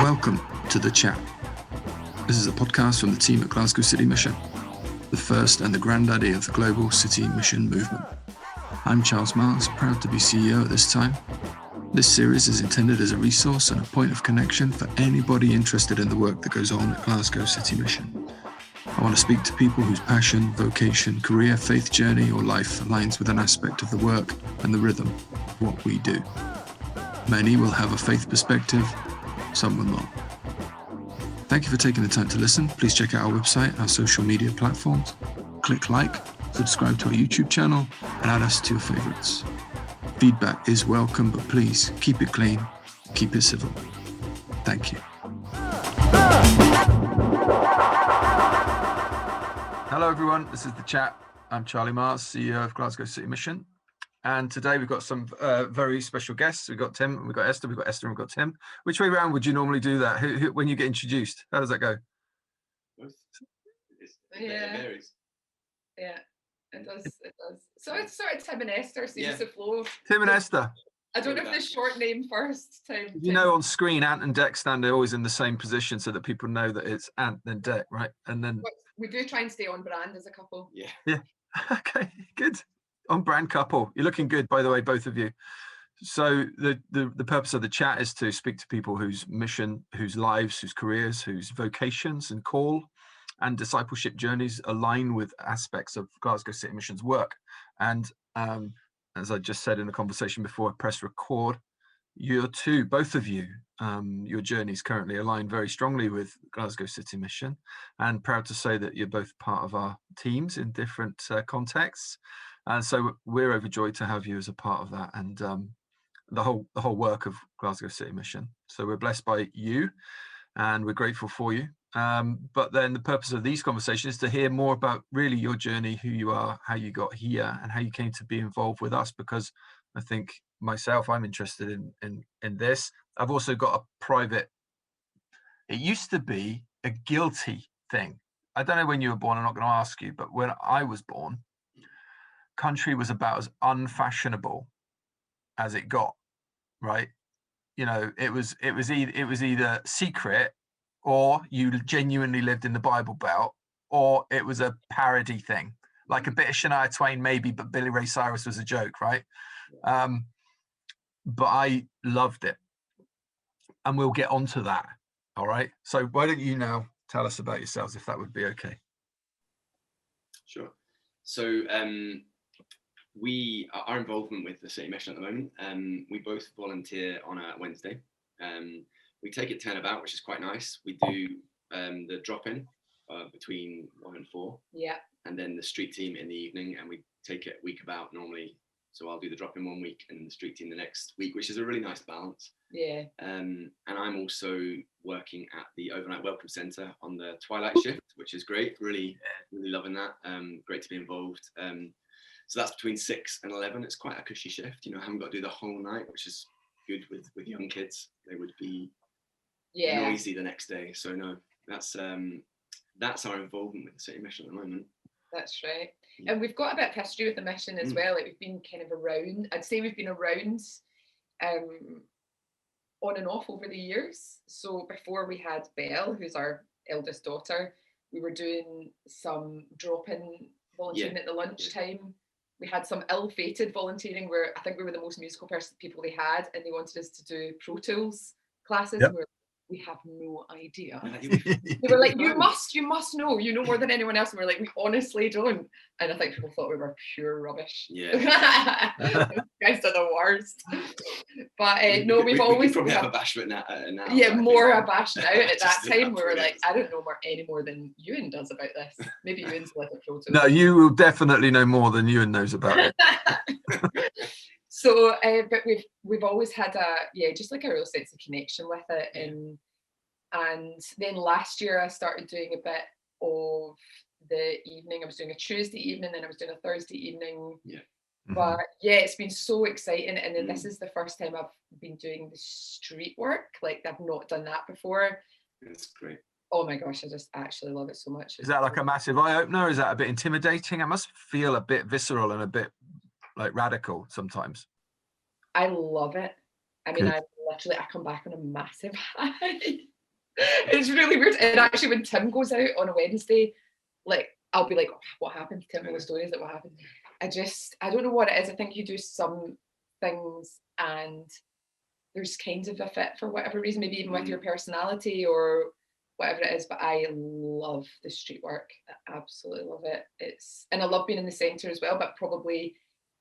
Welcome to The Chat. This is a podcast from the team at Glasgow City Mission, the first and the granddaddy of the global city mission movement. I'm Charles Maasz, proud to be CEO at this time. This series is intended as a resource and a point of connection for anybody interested in the work that goes on at Glasgow City Mission. I want to speak to people whose passion, vocation, career, faith journey or life aligns with an aspect of the work and the rhythm of what we do. Many will have a faith perspective, some will not. Thank you for taking the time to listen. Please check out our website, our social media platforms. Click like, subscribe to our YouTube channel, and add us to your favorites. Feedback is welcome, but please keep it clean, keep it civil. Thank you. Hello everyone, this is The Chat. I'm Charlie Maasz, CEO of Glasgow City Mission. And today we've got some very special guests. We've got Tim, and we've got Esther, and we've got Tim. Which way around would you normally do that? When you get introduced, how does that go? Yeah, it does. So it's sort of Tim and Esther seems to flow. Tim and Esther. I don't know if the short name first. Tim. You know, on screen, Ant and Dec stand always in the same position so that people know that it's Ant and Dec, right? And then we do try and stay on brand as a couple. Yeah. Okay, good. On brand couple. You're looking good, by the way, both of you. So the purpose of the chat is to speak to people whose mission, whose lives, whose careers, whose vocations and call and discipleship journeys align with aspects of Glasgow City Mission's work. And as I just said in the conversation before I press record, both of you, your journeys currently align very strongly with Glasgow City Mission, and proud to say that you're both part of our teams in different contexts. And so we're overjoyed to have you as a part of that and the whole work of Glasgow City Mission. So we're blessed by you and we're grateful for you. But then the purpose of these conversations is to hear more about really your journey, who you are, how you got here, and how you came to be involved with us, because I think myself, I'm interested in this. I've also got a private, it used to be a guilty thing. I don't know when you were born, I'm not going to ask you, but when I was born, country was about as unfashionable as it got, right? You know, it was either secret, or you genuinely lived in the Bible Belt, or it was a parody thing, like a bit of Shania Twain maybe, but Billy Ray Cyrus was a joke, right? But I loved it, and we'll get onto that. All right. So why don't you now tell us about yourselves, if that would be okay? Sure. So our involvement with the City Mission at the moment, we both volunteer on a Wednesday. We take it turnabout, which is quite nice. We do the drop-in between 1 and 4. Yeah. And then the street team in the evening, and we take it week about normally. So I'll do the drop-in 1 week and the street team the next week, which is a really nice balance. Yeah. And I'm also working at the Overnight Welcome Centre on the twilight shift, which is great. Really loving that. Great to be involved. So that's between 6 and 11. It's quite a cushy shift. You know, I haven't got to do the whole night, which is good with young kids. They would be noisy the next day. So no, that's our involvement with the City Mission at the moment. That's right. And we've got a bit of history with the mission as well. Like, we've been kind of around. I'd say we've been around on and off over the years. So before we had Belle, who's our eldest daughter, we were doing some drop-in volunteering at the lunchtime. We had some ill-fated volunteering where I think we were the most musical people they had, and they wanted us to do Pro Tools classes. Yep. And we have no idea. They were like, you must know, you know more than anyone else. And we're like, we honestly don't. And I think people thought we were pure rubbish. Yeah. Guys are the worst. But we've always probably have abashment now. Yeah, more abashed now. At that time, we were like, I don't know any more than Ewan does about this. Maybe Ewan's like a Pro Tools. No, you will definitely know more than Ewan knows about it. So, but we've always had just like a real sense of connection with it. And then last year I started doing a bit of the evening. I was doing a Tuesday evening, then I was doing a Thursday evening. Yeah. But it's been so exciting. And then this is the first time I've been doing the street work. Like, I've not done that before. It's great. Oh my gosh, I just actually love it so much. Is that like a massive eye-opener? Is that a bit intimidating? It must feel a bit visceral and a bit like radical sometimes. I love it. I mean, I literally I come back on a massive high. It's really weird. And actually when Tim goes out on a Wednesday, like I'll be like, oh, what happened? Tell me all the stories, like what happened. I don't know what it is. I think you do some things and there's kind of a fit for whatever reason, maybe even with your personality or whatever it is. But I love the street work. I absolutely love it. And I love being in the centre as well, but probably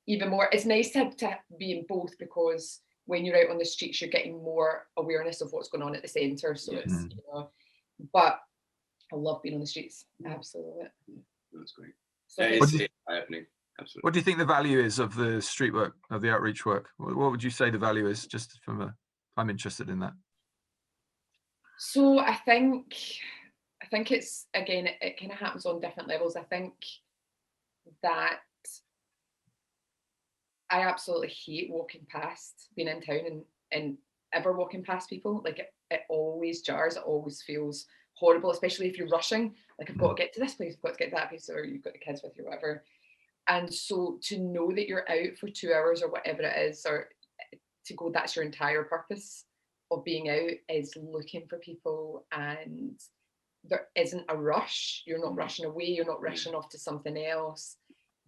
even more. It's nice to be in both, because when you're out on the streets, you're getting more awareness of what's going on at the centre. So it's, but I love being on the streets. I absolutely love it. That's great. So It's eye-opening. Absolutely. What do you think the value is of the street work, of the outreach work? What would you say the value is, just I'm interested in that. So I think it's, again, it kind of happens on different levels. I think that I absolutely hate walking past, being in town and ever walking past people. Like it always jars, it always feels horrible, especially if you're rushing. Like I've got to get to this place, I've got to get to that place, or you've got the kids with you or whatever. And so to know that you're out for 2 hours or whatever it is, or to go, that's your entire purpose of being out, is looking for people, and there isn't a rush. You're not rushing away, you're not rushing off to something else,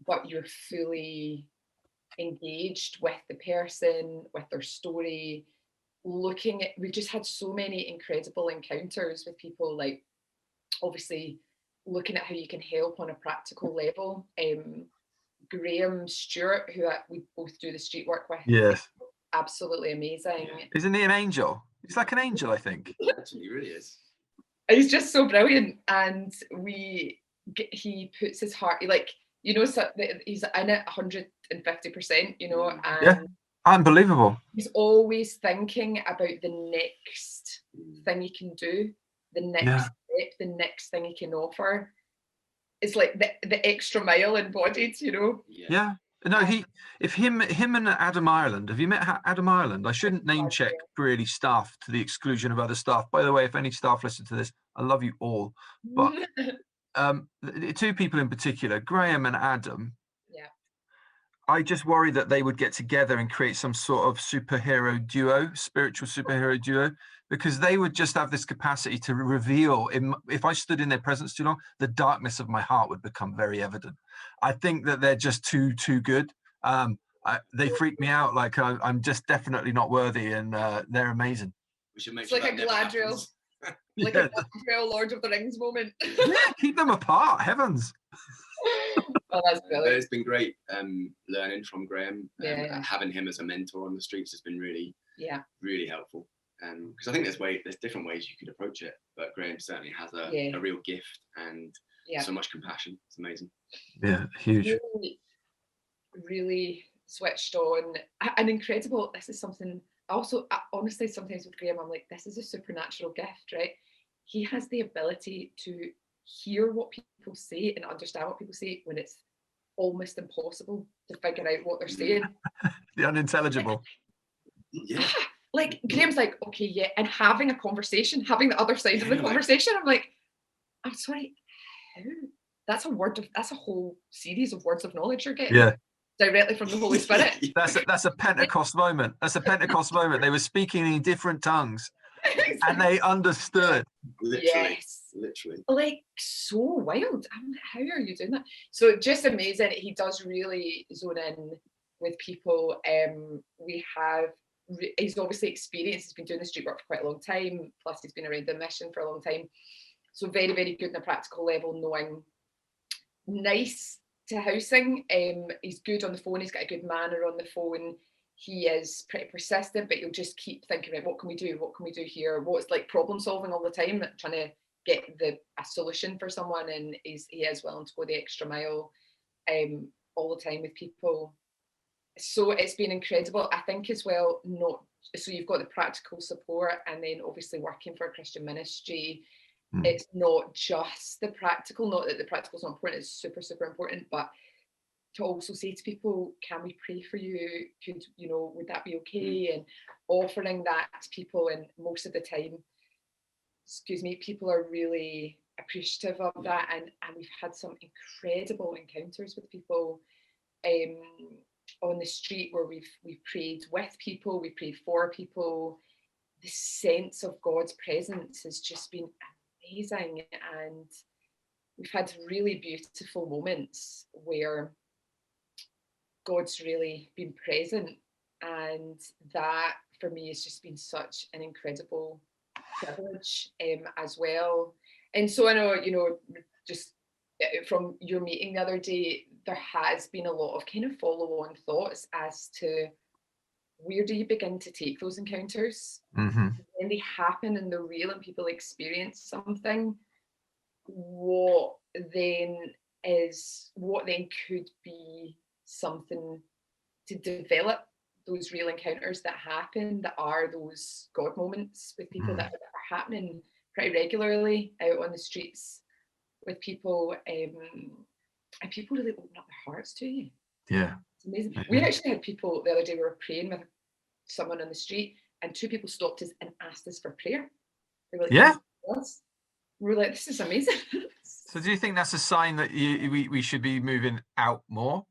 but you're fully engaged with the person, with their story, we've just had so many incredible encounters with people, like obviously looking at how you can help on a practical level. Graham Stewart, who we both do the street work with, yes, absolutely amazing. Isn't he an angel? He's like an angel, I think. Actually, he really is. He's just so brilliant, and he puts his heart, like, so he's in it 150%, and Unbelievable. He's always thinking about the next thing he can do, the next step, the next thing he can offer. It's like the extra mile embodied, Yeah. No, him and Adam Ireland, have you met Adam Ireland? I shouldn't name check really staff to the exclusion of other staff. By the way, if any staff listen to this, I love you all. But two people in particular, Graham and Adam, I just worry that they would get together and create some sort of superhero duo, spiritual superhero duo, because they would just have this capacity to reveal, if I stood in their presence too long, the darkness of my heart would become very evident. I think that they're just too good. They freak me out. Like I'm just definitely not worthy, and they're amazing. We should make it's sure like a Galadriel, like a Galadriel Lord of the Rings moment. Yeah, keep them apart, heavens. Oh, that's brilliant. It's been great learning from Graham. Having him as a mentor on the streets has been really helpful. Because I think there's different ways you could approach it, but Graham certainly has a real gift and so much compassion. It's amazing. Yeah, huge. Really, really switched on and incredible. This is something also, honestly, sometimes with Graham, I'm like, this is a supernatural gift, right? He has the ability to hear what people say and understand what people say when it's almost impossible to figure out what they're saying. The unintelligible. Like Graham's like, okay, and having a conversation, having the other side of the conversation, I'm like, I'm sorry, how? That's a whole series of words of knowledge you're getting directly from the Holy Spirit. That's a Pentecost moment. That's a Pentecost moment. They were speaking in different tongues and they understood. Literally. Like so wild. I'm like, how are you doing that? So just amazing. He does really zone in with people. He's obviously experienced. He's been doing the street work for quite a long time. Plus he's been around the mission for a long time. So very, very good on a practical level, knowing. Nice to housing. He's good on the phone. He's got a good manner on the phone. He is pretty persistent, but he'll just keep thinking, right, what can we do? What can we do here? What's like problem solving all the time, trying to get a solution for someone, and he is willing to go the extra mile all the time with people. So it's been incredible. I think as well, so you've got the practical support, and then obviously working for a Christian ministry, it's not just the practical, not that the practical is not important, it's super, super important, but to also say to people, can we pray for you? Would that be okay? And offering that to people, and most of the time, people are really appreciative of that, and we've had some incredible encounters with people on the street where we've prayed with people, we prayed for people, the sense of God's presence has just been amazing, and we've had really beautiful moments where God's really been present, and that for me has just been such an incredible privilege as well. And so I know, just from your meeting the other day, there has been a lot of kind of follow-on thoughts as to where do you begin to take those encounters when they happen and they're real and people experience something. What then could be something to develop those real encounters that happen, that are those God moments with people that are happening pretty regularly out on the streets with people, and people really open up their hearts to you. Yeah, it's amazing. We actually had people the other day, we were praying with someone on the street, and 2 people stopped us and asked us for prayer. They were like, yeah. We were like, this is amazing. So do you think that's a sign that we should be moving out more?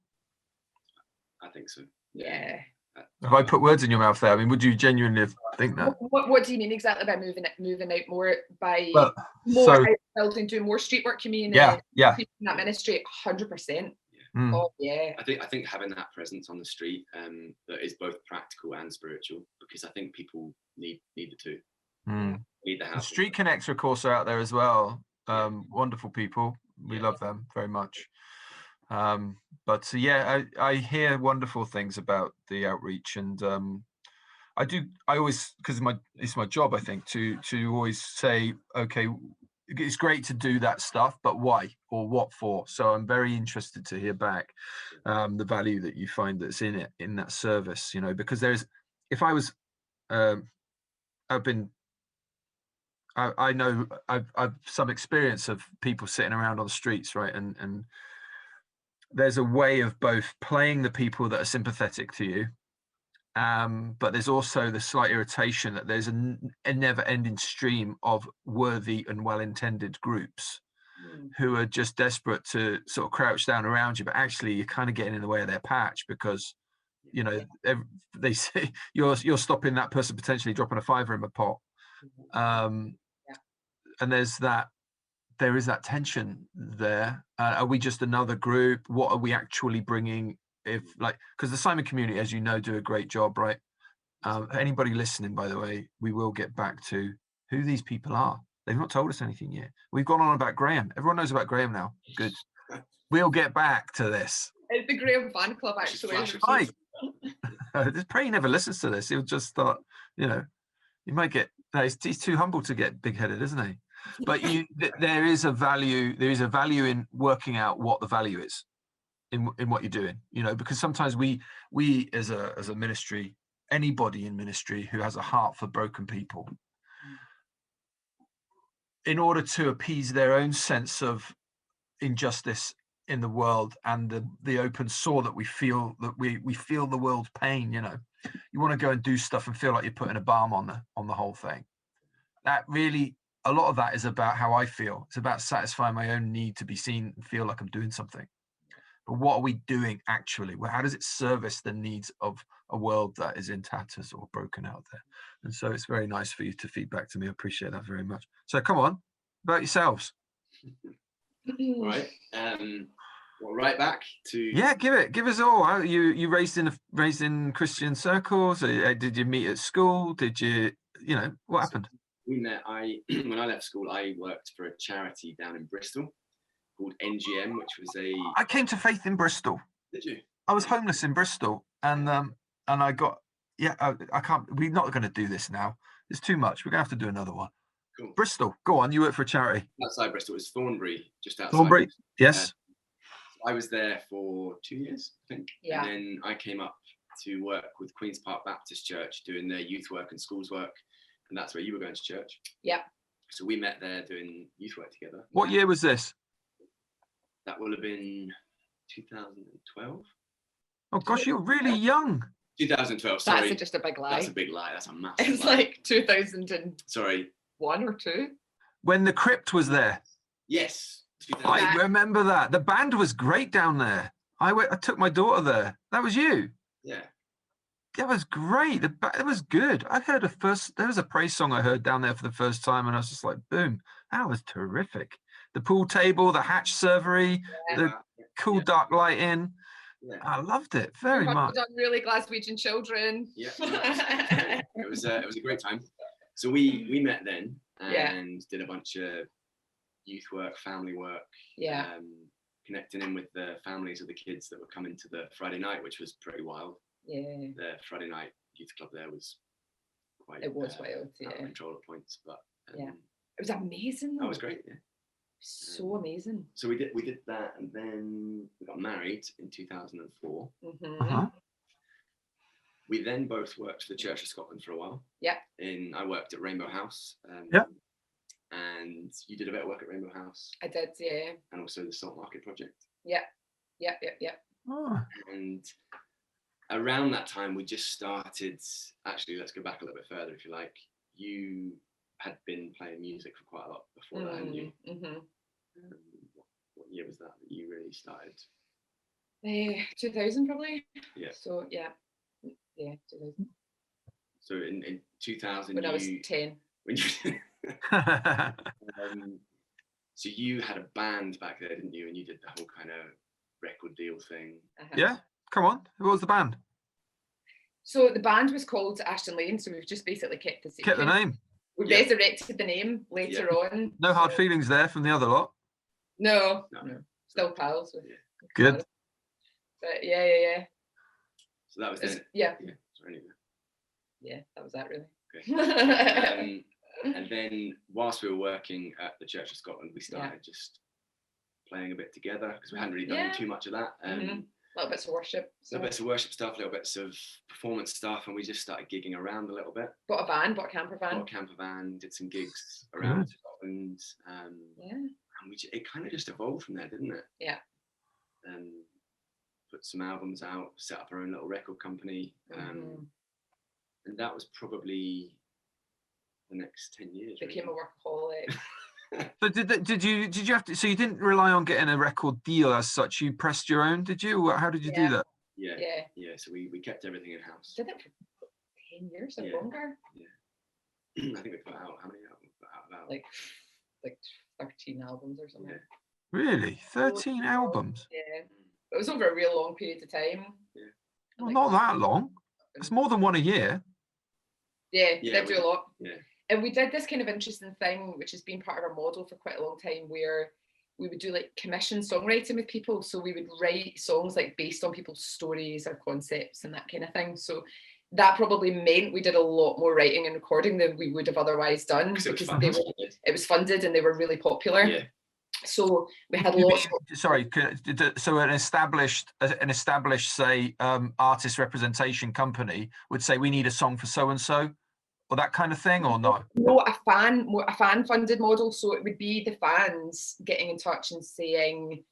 I think so. Yeah. Have I put words in your mouth there? I mean, would you genuinely think that? What do you mean exactly by moving out more? By more out building, doing more street work, you mean? Yeah. In that ministry, 100%. Oh yeah. I think having that presence on the street that is both practical and spiritual, because I think people need the two. Need the house. Street Connects, of course, are out there as well. Wonderful people. We love them very much. But I hear wonderful things about the outreach, and I always, because it's my job, I think, to always say, okay, it's great to do that stuff, but why or what for? So I'm very interested to hear back the value that you find that's in that service, because I know I've some experience of people sitting around on the streets, right? And there's a way of both playing the people that are sympathetic to you, but there's also the slight irritation that there's a never-ending stream of worthy and well-intended groups who are just desperate to sort of crouch down around you, but actually you're kind of getting in the way of their patch, because they say you're stopping that person potentially dropping a $5 in a pot. And there is that tension there. Are we just another group? What are we actually bringing? Because the Simon community, as you know, do a great job, right? Anybody listening, by the way, we will get back to who these people are. They've not told us anything yet. We've gone on about Graham. Everyone knows about Graham now. Good. We'll get back to this. It's the Graham fan club, actually. Right. Just pray he never listens to this. He'll just start, you might get, he's too humble to get big-headed, isn't he? But there is a value in working out what the value is in what you're doing, because sometimes we as a ministry, anybody in ministry who has a heart for broken people, in order to appease their own sense of injustice in the world and the open sore that we feel, we feel the world's pain, you want to go and do stuff and feel like you're putting a balm on the whole thing. That really, a lot of that is about how I feel. It's about satisfying my own need to be seen and feel like I'm doing something. But what are we doing actually? Well, how does it service the needs of a world that is in tatters or broken out there? And so it's very nice for you to feed back to me. I appreciate that very much. So come on, about yourselves. Right. Well, right back to give us all. You raised in Christian circles? Did you meet at school? Did you what happened? We met. When I left school, I worked for a charity down in Bristol called NGM, which was I came to faith in Bristol. Did you? I was homeless in Bristol, and I got I can't. We're not going to do this now. It's too much. We're going to have to do another one. Cool. Bristol, go on. You work for a charity outside Bristol. It was Thornbury, just outside. Thornbury, yes. I was there for 2 years, I think. Yeah. And then I came up to work with Queen's Park Baptist Church, doing their youth work and schools work. And that's where you were going to church. Yeah. So we met there doing youth work together. What year was this? That will have been 2012. Oh gosh, you're really young. 2012. Sorry. That's just a big lie. That's a big lie. That's a massive It's lie. like 2001 Sorry. or 2. When the crypt was there. Yes. I remember that. The band was great down there. I took my daughter there. That was you. Yeah. That was great. It was good. There was a praise song I heard down there for the first time, and I was just like, boom, that was terrific. The pool table, the hatch servery, the cool dark lighting. Yeah. I loved it very much. Done really Glaswegian children. Yeah, it was a great time. So we met then and did a bunch of youth work, family work. Yeah. Connecting in with the families of the kids that were coming to the Friday night, which was pretty wild. Yeah. The Friday night youth club there was quite. It was wild. Out of control at points, but it was amazing. That was great. Yeah. So amazing. So we did that, and then we got married in 2004. Uh-huh. We then both worked for the Church of Scotland for a while. Yeah. I worked at Rainbow House. And you did a bit of work at Rainbow House. I did, yeah. And also the Salt Market Project. Yeah. Oh. And around that time, we just started. Actually, let's go back a little bit further, if you like. You had been playing music for quite a lot before that, hadn't you? Mm-hmm. What year was that you really started? 2000 probably. Yeah. So yeah, 2000. So in 2000, when I was 10. When you, so you had a band back there, didn't you? And you did the whole kind of record deal thing. Yeah. Come on. What was the band? So the band was called Ashton Lane. So we've just basically kept the secret. Kept the name. We resurrected the name later on. No hard feelings there from the other lot. No. Still pals. Good. But yeah. So that was it. Yeah. Sorry, anyway. Yeah, that was that really. Okay. And then whilst we were working at the Church of Scotland, we started just playing a bit together because we hadn't really done too much of that. Little bits of worship. Little bits of worship stuff, little bits of performance stuff, and we just started gigging around a little bit. Bought a camper van. Bought a camper van, did some gigs around Scotland. And it kind of just evolved from there, didn't it? Yeah. Put some albums out, set up our own little record company. And that was probably the next 10 years. Became a workaholic. So did you have to? So you didn't rely on getting a record deal as such. You pressed your own, did you? How did you do that? Yeah. So we kept everything in house. Did it for 10 years or longer? Yeah. I think we put out how many albums? About like 13 albums or something. Yeah. Really, 13 albums? Yeah. It was over a real long period of time. Yeah. Well, not that long. It's more than one a year. Yeah, we did do a lot. Yeah. And we did this kind of interesting thing, which has been part of our model for quite a long time, where we would do like commission songwriting with people. So we would write songs like based on people's stories or concepts and that kind of thing. So that probably meant we did a lot more writing and recording than we would have otherwise done because it was funded and they were really popular. Yeah. So we had lots. Sorry, so an established, say, artist representation company would say we need a song for so and so, or that kind of thing, or not? No, a fan funded model. So it would be the fans getting in touch and saying,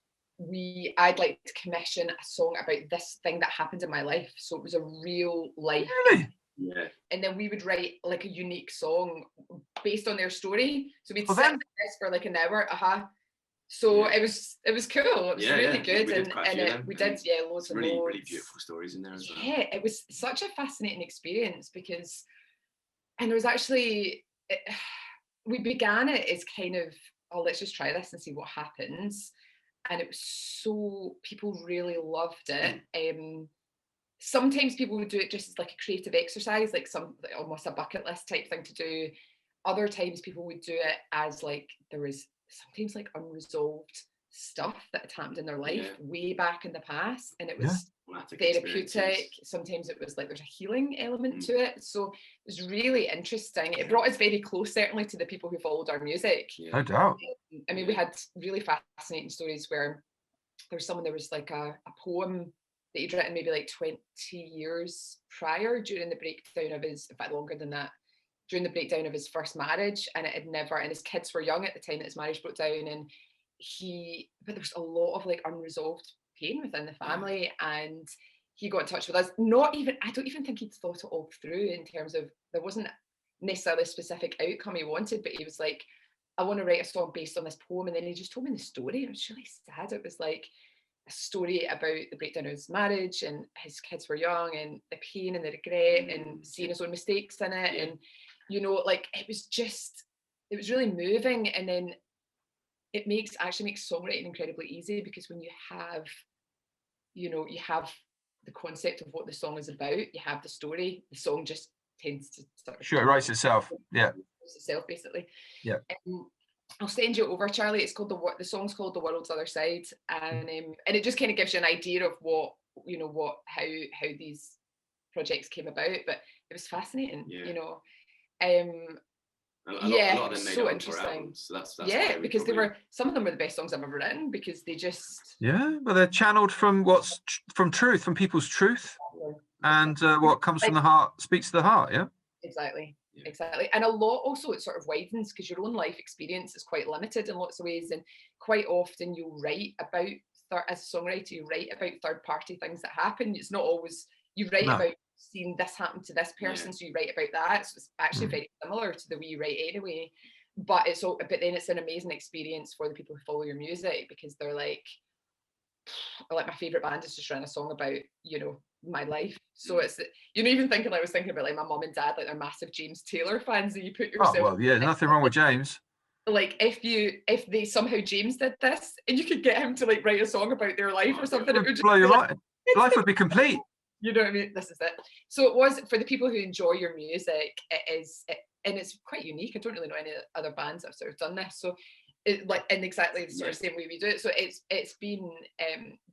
I'd like to commission a song about this thing that happened in my life. So it was a real life. Really? Yeah. And then we would write like a unique song based on their story. So we'd sit this for like an hour. So it was cool. It was really good. We did loads and loads. Really beautiful stories in there as well. Yeah, it was such a fascinating experience because, and there was actually, we began it as kind of, let's just try this and see what happens. And it was people really loved it. Sometimes people would do it just as like a creative exercise, like almost a bucket list type thing to do. Other times people would do it as like there was sometimes like unresolved stuff that had happened in their life way back in the past, and it was therapeutic. Sometimes it was like there's a healing element to it, so it was really interesting. It brought us very close, certainly, to the people who followed our music. No doubt. I mean, we had really fascinating stories where there was like a poem that he'd written maybe like 20 years prior during the breakdown of his, in fact longer than that, during the breakdown of his first marriage, and and his kids were young at the time that his marriage broke down, and but there was a lot of like unresolved pain within the family, and he got in touch with us. I don't even think he'd thought it all through in terms of, there wasn't necessarily a specific outcome he wanted, but he was like, I want to write a song based on this poem, and then he just told me the story, and it was really sad. It was like, a story about the breakdown of his marriage, and his kids were young, and the pain and the regret, and seeing his own mistakes in it. And, you know, like, it was really moving. And then it actually makes songwriting incredibly easy, because when you have the concept of what the song is about, you have the story, the song just tends to sort of Sure, it writes itself. Yeah. Itself, basically. Yeah. I'll send you over, Charlie. It's called the song's called The World's Other Side, and it just kind of gives you an idea of how these projects came about. But it was fascinating, you know. A lot of them made so it interesting. Albums, so that's because some of them were the best songs I've ever written, because they just but they're channeled from from truth, from people's truth, and what comes from the heart speaks to the heart. Exactly. And a lot also, it sort of widens, because your own life experience is quite limited in lots of ways, and quite often you'll write about, as a songwriter, you write about third party things that happen. It's not always, you write about seeing this happen to this person, so you write about that. So it's actually very similar to the way you write anyway, but then it's an amazing experience for the people who follow your music, because they're like my favorite band is just writing a song about, you know, my life. So it's, you know, even thinking, I was thinking about like my mom and dad, like they're massive James Taylor fans, and you put yourself nothing wrong with James. Like if they somehow James did this, and you could get him to like write a song about their life or something, it would just blow your mind. Life would be complete. You know what I mean? This is it. So it was, for the people who enjoy your music, and it's quite unique. I don't really know any other bands that have sort of done this. So it, like, in exactly the sort of same way we do it. So it's been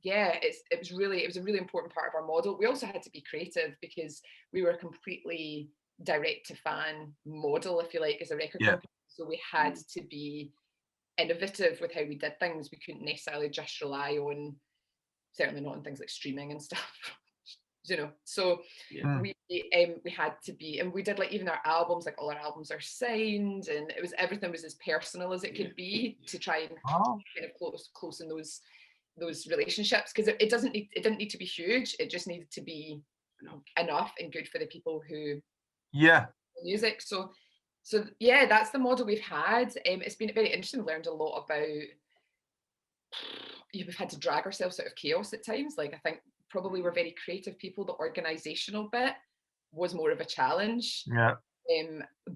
it was a really important part of our model. We also had to be creative, because we were a completely direct to fan model, if you like, as a record company. So we had to be innovative with how we did things. We couldn't necessarily just rely on, certainly not on things like streaming and stuff. You know, so we had to be, and we did, like, even our albums, like all our albums are signed, and everything was as personal as it could be, to try and kind of close in those relationships, because it didn't need to be huge. It just needed to be enough and good for the people who music. So that's the model we've had. It's been very interesting. We've learned a lot about, we've had to drag ourselves out of chaos at times. Like, I think probably we're very creative people. The organizational bit was more of a challenge. But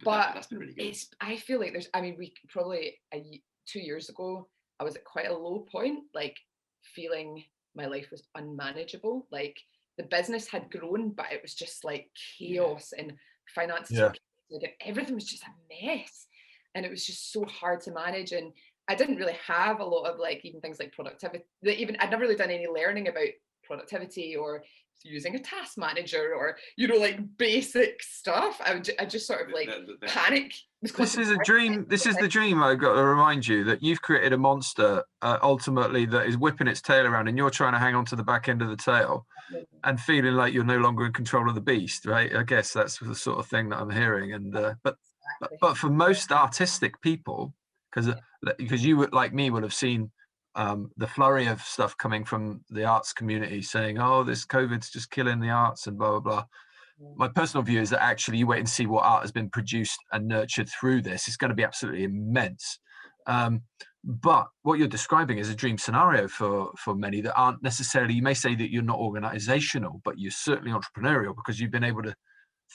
that's been really good. I feel like we probably 2 years ago, I was at quite a low point, like feeling my life was unmanageable. Like, the business had grown, but it was just like chaos, and finances were like, everything was just a mess, and it was just so hard to manage. And I didn't really have a lot of, like, even things like productivity. I'd never really done any learning about productivity or using a task manager, or, you know, like basic stuff. I just sort of like panic. This is a dream. This is the dream. I've got to remind you that you've created a monster ultimately that is whipping its tail around, and you're trying to hang on to the back end of the tail and feeling like you're no longer in control of the beast, right? I guess that's the sort of thing that I'm hearing. And but for most artistic people, because you would, like me, would have seen the flurry of stuff coming from the arts community saying, oh, this COVID's just killing the arts and blah, blah, blah. My personal view is that actually you wait and see what art has been produced and nurtured through this. It's going to be absolutely immense. But what you're describing is a dream scenario for many that aren't necessarily, you may say that you're not organizational, but you're certainly entrepreneurial, because you've been able to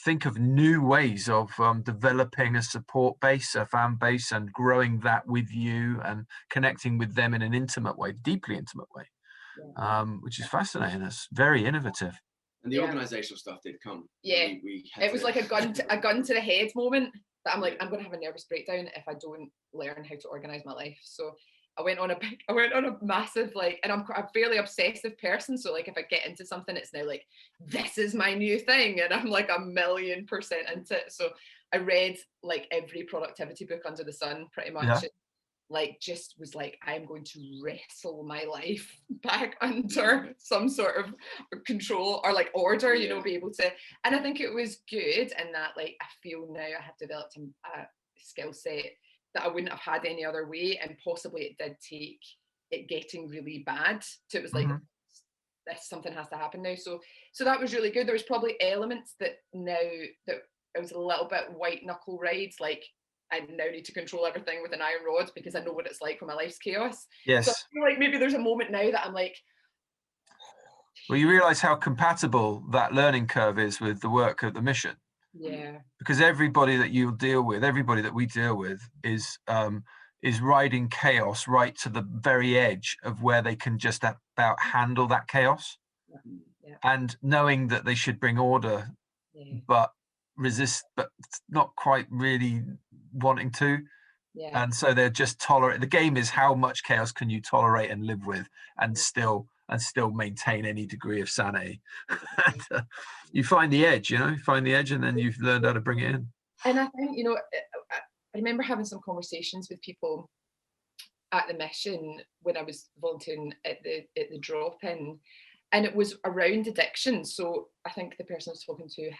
think of new ways of developing a support base, a fan base, and growing that with you and connecting with them in an intimate way, deeply intimate way, which is fascinating. It's very innovative. And the organizational stuff did come. It was like a gun to the head moment that I'm like, I'm going to have a nervous breakdown if I don't learn how to organize my life. So I went on a massive, like, and I'm a fairly obsessive person. So, like, if I get into something, it's now like, this is my new thing. And I'm like 1,000,000% into it. So I read like every productivity book under the sun, pretty much. And, like, just was like, I'm going to wrestle my life back under some sort of control or like order, you know, be able to. And I think it was good. And that, like, I feel now I have developed a skill set that I wouldn't have had any other way, and possibly it did take it getting really bad. So it was like, something has to happen now. So that was really good. There was probably elements that now that it was a little bit white knuckle rides, like, I now need to control everything with an iron rod because I know what it's like when my life's chaos. Yes. So I feel like maybe there's a moment now that I'm like, Well, you realize how compatible that learning curve is with the work of the mission. Yeah. Because everybody that you deal with, everybody that we deal with is riding chaos right to the very edge of where they can just about handle that chaos. Yeah. And knowing that they should bring order, but resist, but not quite really wanting to. Yeah. And so they're just tolerate. The game is how much chaos can you tolerate and live with, and still maintain any degree of sanity. And, you find the edge, and then you've learned how to bring it in. And I think, I remember having some conversations with people at the mission when I was volunteering at the drop-in, and it was around addiction. So I think the person I was talking to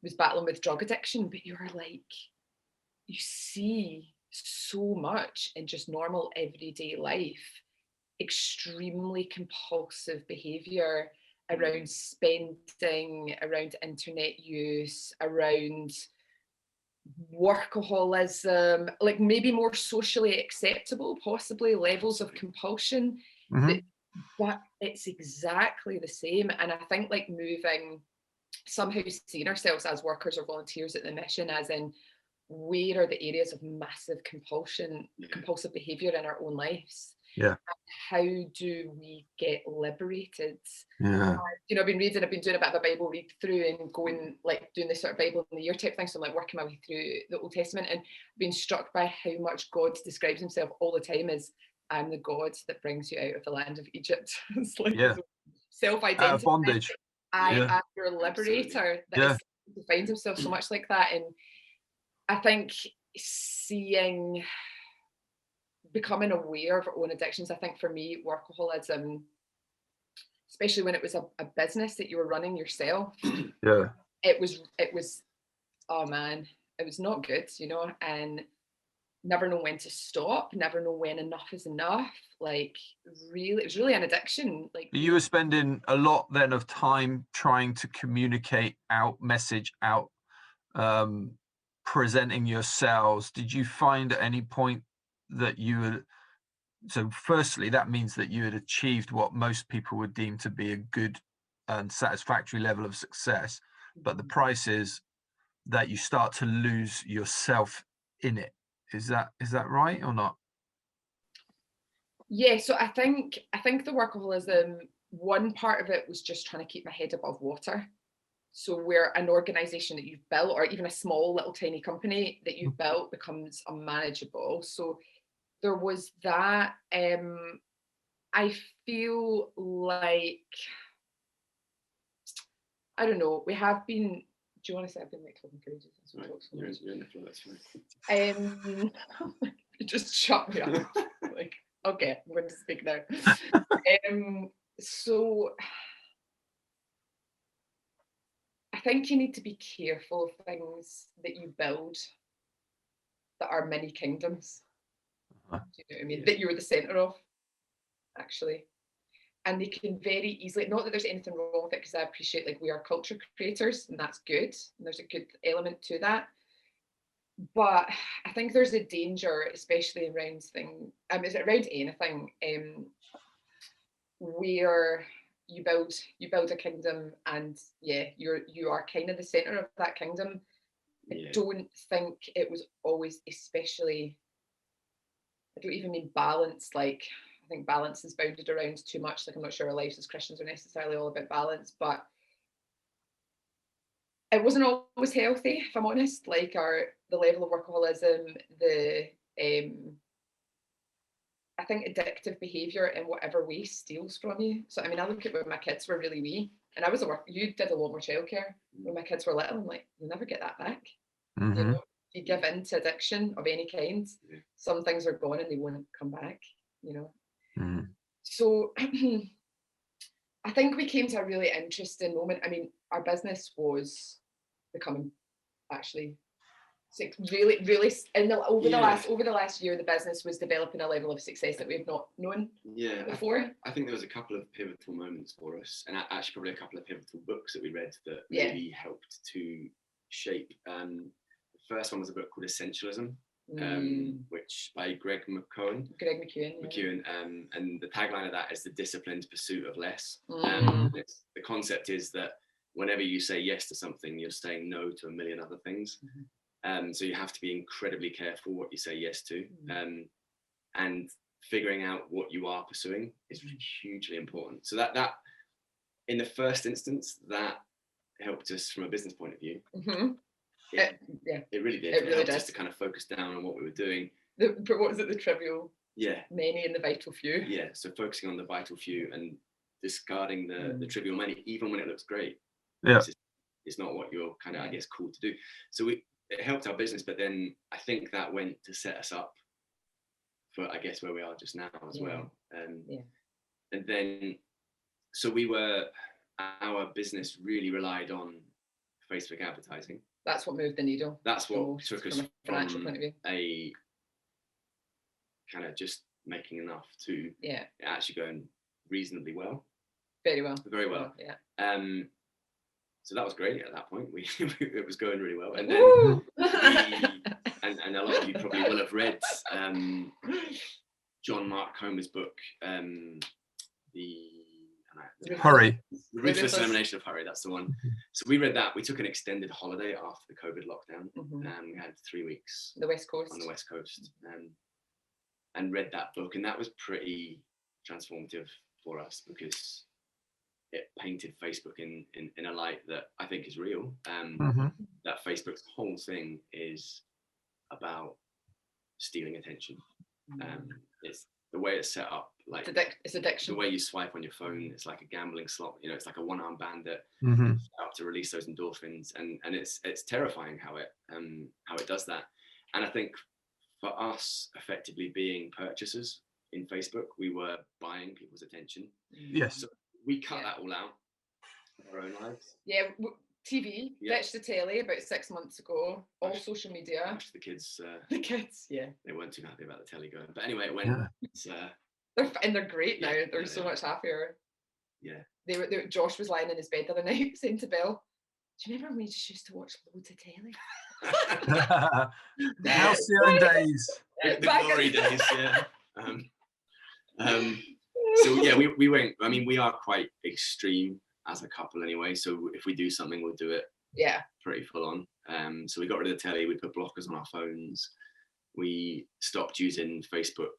was battling with drug addiction, but you see so much in just normal everyday life, extremely compulsive behavior around spending, around internet use, around workaholism, like maybe more socially acceptable, possibly levels of compulsion. But it's exactly the same. And I think like moving, somehow seeing ourselves as workers or volunteers at the mission, as in where are the areas of massive compulsive behavior in our own lives? Yeah. How do we get liberated? Yeah. I've been doing a bit of a Bible read through and doing the sort of Bible in the year type thing. So I'm like working my way through the Old Testament and being struck by how much God describes himself all the time as, I'm the God that brings you out of the land of Egypt. It's like self-identity. Out of bondage. I am your liberator. That defines himself so much like that. And I think becoming aware of our own addictions, I think for me, workaholism, especially when it was a business that you were running yourself, it was, oh man, it was not good, and never know when to stop, never know when enough is enough. Like really, it was really an addiction. Like you were spending a lot then of time trying to communicate message out, presenting yourselves. Did you find at any point that so firstly, that means that you had achieved what most people would deem to be a good and satisfactory level of success, but the price is that you start to lose yourself in it. Is that right or not? Yeah, so I think the workaholism, one part of it was just trying to keep my head above water. So where an organization that you've built, or even a small little tiny company that you've built, becomes unmanageable. So there was that. I feel like, I don't know, we have been, do you want to say I've been like talking crazy since we talked so much? You're in the flow, that's fine. You just shut me up. Like, okay, I'm going to speak now. So I think you need to be careful of things that you build that are mini kingdoms. Do you know what I mean? That you're the center of, actually. And they can very easily, not that there's anything wrong with it, because I appreciate like we are culture creators and that's good. And there's a good element to that. But I think there's a danger, especially around around anything, where you build a kingdom and you are kind of the center of that kingdom. I don't think it was always, especially, I don't even mean balance, like I think balance is bounded around too much. Like I'm not sure our lives as Christians are necessarily all about balance, but it wasn't always healthy, if I'm honest. Like the level of workaholism, I think addictive behavior in whatever way steals from you. So I mean, I look at when my kids were really wee, and you did a lot more childcare when my kids were little. I'm like, you'll never get that back. Mm-hmm. You give in to addiction of any kind, some things are gone and they won't come back. Mm-hmm. So I think we came to a really interesting moment. I mean, our business was becoming actually really, really over the last year, the business was developing a level of success that we've not known before. I think there was a couple of pivotal moments for us, and actually probably a couple of pivotal books that we read that really helped to shape. The first one was a book called Essentialism which by Greg McKeown. And the tagline of that is the disciplined pursuit of less. The concept is that whenever you say yes to something, you're saying no to a million other things. So you have to be incredibly careful what you say yes to. And figuring out what you are pursuing is hugely important. So that in the first instance, that helped us from a business point of view. It really did. It helped us to kind of focus down on what we were doing. But what was it? The trivial many and the vital few. Yeah. So focusing on the vital few and discarding the trivial many, even when it looks great. Yeah. It's not what you're kind of, I guess, called to do. So it helped our business, but then I think that went to set us up for, I guess, where we are just now as well. And then, so our business really relied on Facebook advertising. That's what moved the needle. That's what took us from a financial point of view. A kind of just making enough to actually going reasonably well. Very well. Very well. Yeah. So that was great at that point. It was going really well. And then and a lot of you probably will have read John Mark Comer's book, Hurry. The Ruthless Elimination of Hurry, that's the one. So we read that. We took an extended holiday after the COVID lockdown. We had 3 weeks on the West Coast and read that book. And that was pretty transformative for us because it painted Facebook in a light that I think is real. That Facebook's whole thing is about stealing attention. It's the way it's set up, like it's addiction. The way you swipe on your phone, it's like a gambling slot. You know, it's like a one-armed bandit set up to release those endorphins, and it's terrifying how it does that. And I think for us, effectively being purchasers in Facebook, we were buying people's attention. Yes. So we cut that all out of our own lives. Yeah. TV, ditched the telly about 6 months ago. All social media. The kids. They weren't too happy about the telly going, but anyway, it went. They're great now. They're so much happier. Yeah. Josh was lying in his bed the other night saying to Bill, "Do you remember when we just used to watch loads of telly?" The halcyon days. The glory days. Yeah. So yeah, we went. I mean, we are quite extreme as a couple anyway, so if we do something, we'll do it pretty full on. So we got rid of the telly, we put blockers on our phones, we stopped using Facebook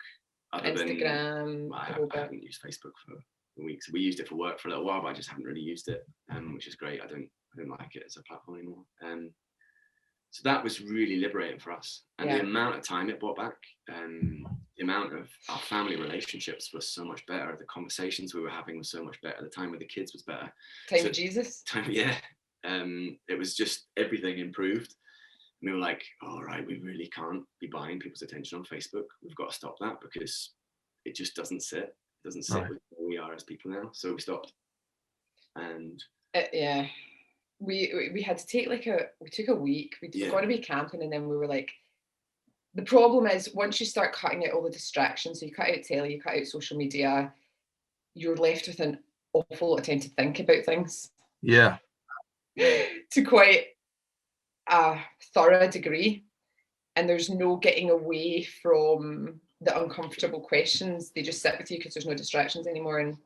other Instagram. I haven't used Facebook for weeks. We used it for work for a little while, but I just haven't really used it, which is great. I don't like it as a platform anymore. So that was really liberating for us, and the amount of time it brought back, the amount of our family relationships was so much better. The conversations we were having was so much better. The time with the kids was better. Time with Jesus. It was just everything improved. And we were like, all right, we really can't be buying people's attention on Facebook. We've got to stop that because it just doesn't sit. It doesn't sit with who we are as people now. So we stopped. And we had to take we took a week. We were going to be camping, and then we were like, the problem is once you start cutting out all the distractions, so you cut out telly, you cut out social media, you're left with an awful lot of time to think about things. Yeah. To quite a thorough degree. And there's no getting away from the uncomfortable questions. They just sit with you because there's no distractions anymore. And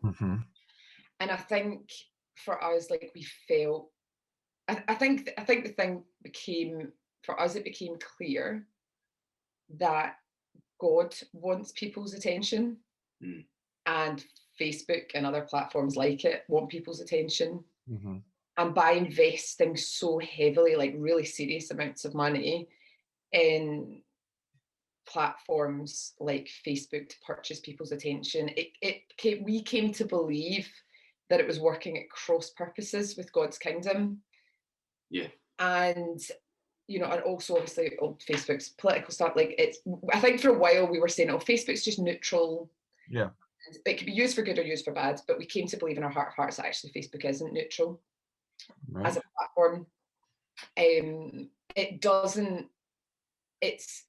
I think for us, like we felt, I think the thing became, for us, it became clear that God wants people's attention, and Facebook and other platforms like it want people's attention. And by investing so heavily, like really serious amounts of money in platforms like Facebook to purchase people's attention, we came to believe that it was working at cross purposes with God's kingdom. Yeah. And and also obviously Facebook's political stuff. Like I think for a while we were saying, Facebook's just neutral. Yeah. It could be used for good or used for bad, but we came to believe in our heart of hearts that actually Facebook isn't neutral as a platform. It doesn't. Its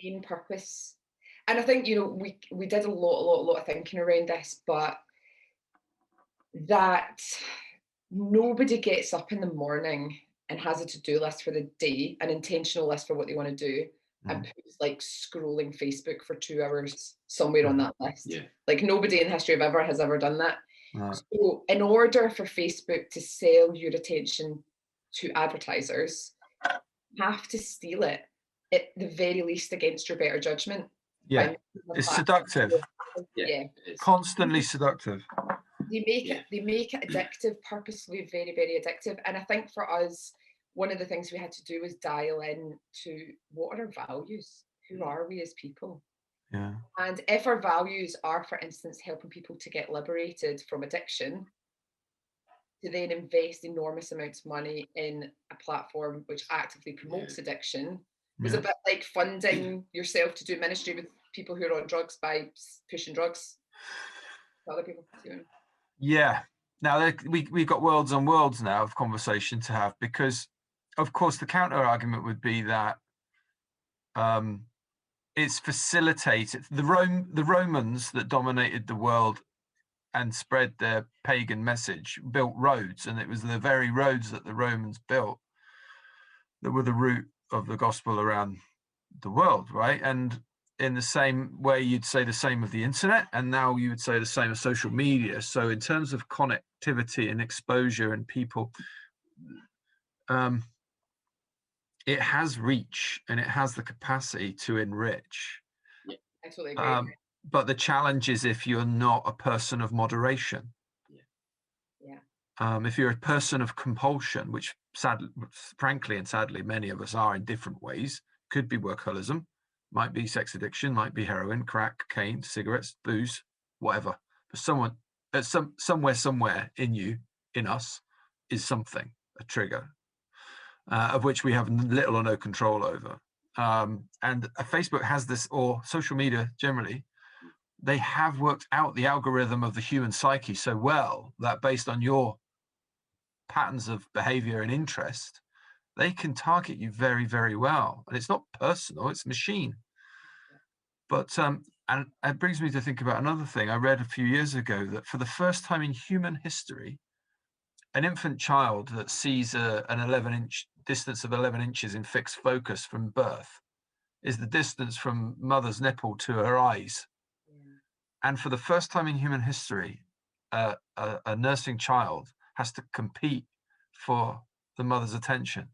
main purpose, and I think we did a lot of thinking around this, but that nobody gets up in the morning and has a to-do list for the day, an intentional list for what they want to do, and puts like scrolling Facebook for 2 hours somewhere on that list. Like nobody in the history of ever has ever done that. So in order for Facebook to sell your attention to advertisers, you have to steal it at the very least against your better judgment. It's seductive. Constantly seductive. They make it addictive, purposefully very, very addictive. And I think for us, one of the things we had to do was dial in to what are our values? Who are we as people? And if our values are, for instance, helping people to get liberated from addiction, to then invest enormous amounts of money in a platform which actively promotes addiction was a bit like funding yourself to do ministry with people who are on drugs by pushing drugs to other people. Now we've got worlds on worlds now of conversation to have, because of course the counter argument would be that it's facilitated. The Romans that dominated the world and spread their pagan message built roads, and it was the very roads that the Romans built that were the root of the gospel around the world, right? And in the same way, you'd say the same of the internet, and now you would say the same of social media. So in terms of connectivity and exposure and people, it has reach and it has the capacity to enrich. I totally agree. But the challenge is if you're not a person of moderation. If you're a person of compulsion, which frankly and sadly many of us are in different ways, could be workaholism, might be sex addiction, might be heroin, crack, cocaine, cigarettes, booze, whatever. But somewhere in you, in us, is something, a trigger, of which we have little or no control over. And Facebook has this, or social media generally, they have worked out the algorithm of the human psyche so well that based on your patterns of behavior and interest, they can target you very, very well. And it's not personal, it's machine. But and it brings me to think about another thing. I read a few years ago that for the first time in human history, an infant child that sees an 11-inch distance of 11 inches in fixed focus from birth is the distance from mother's nipple to her eyes. And for the first time in human history, a nursing child has to compete for the mother's attention.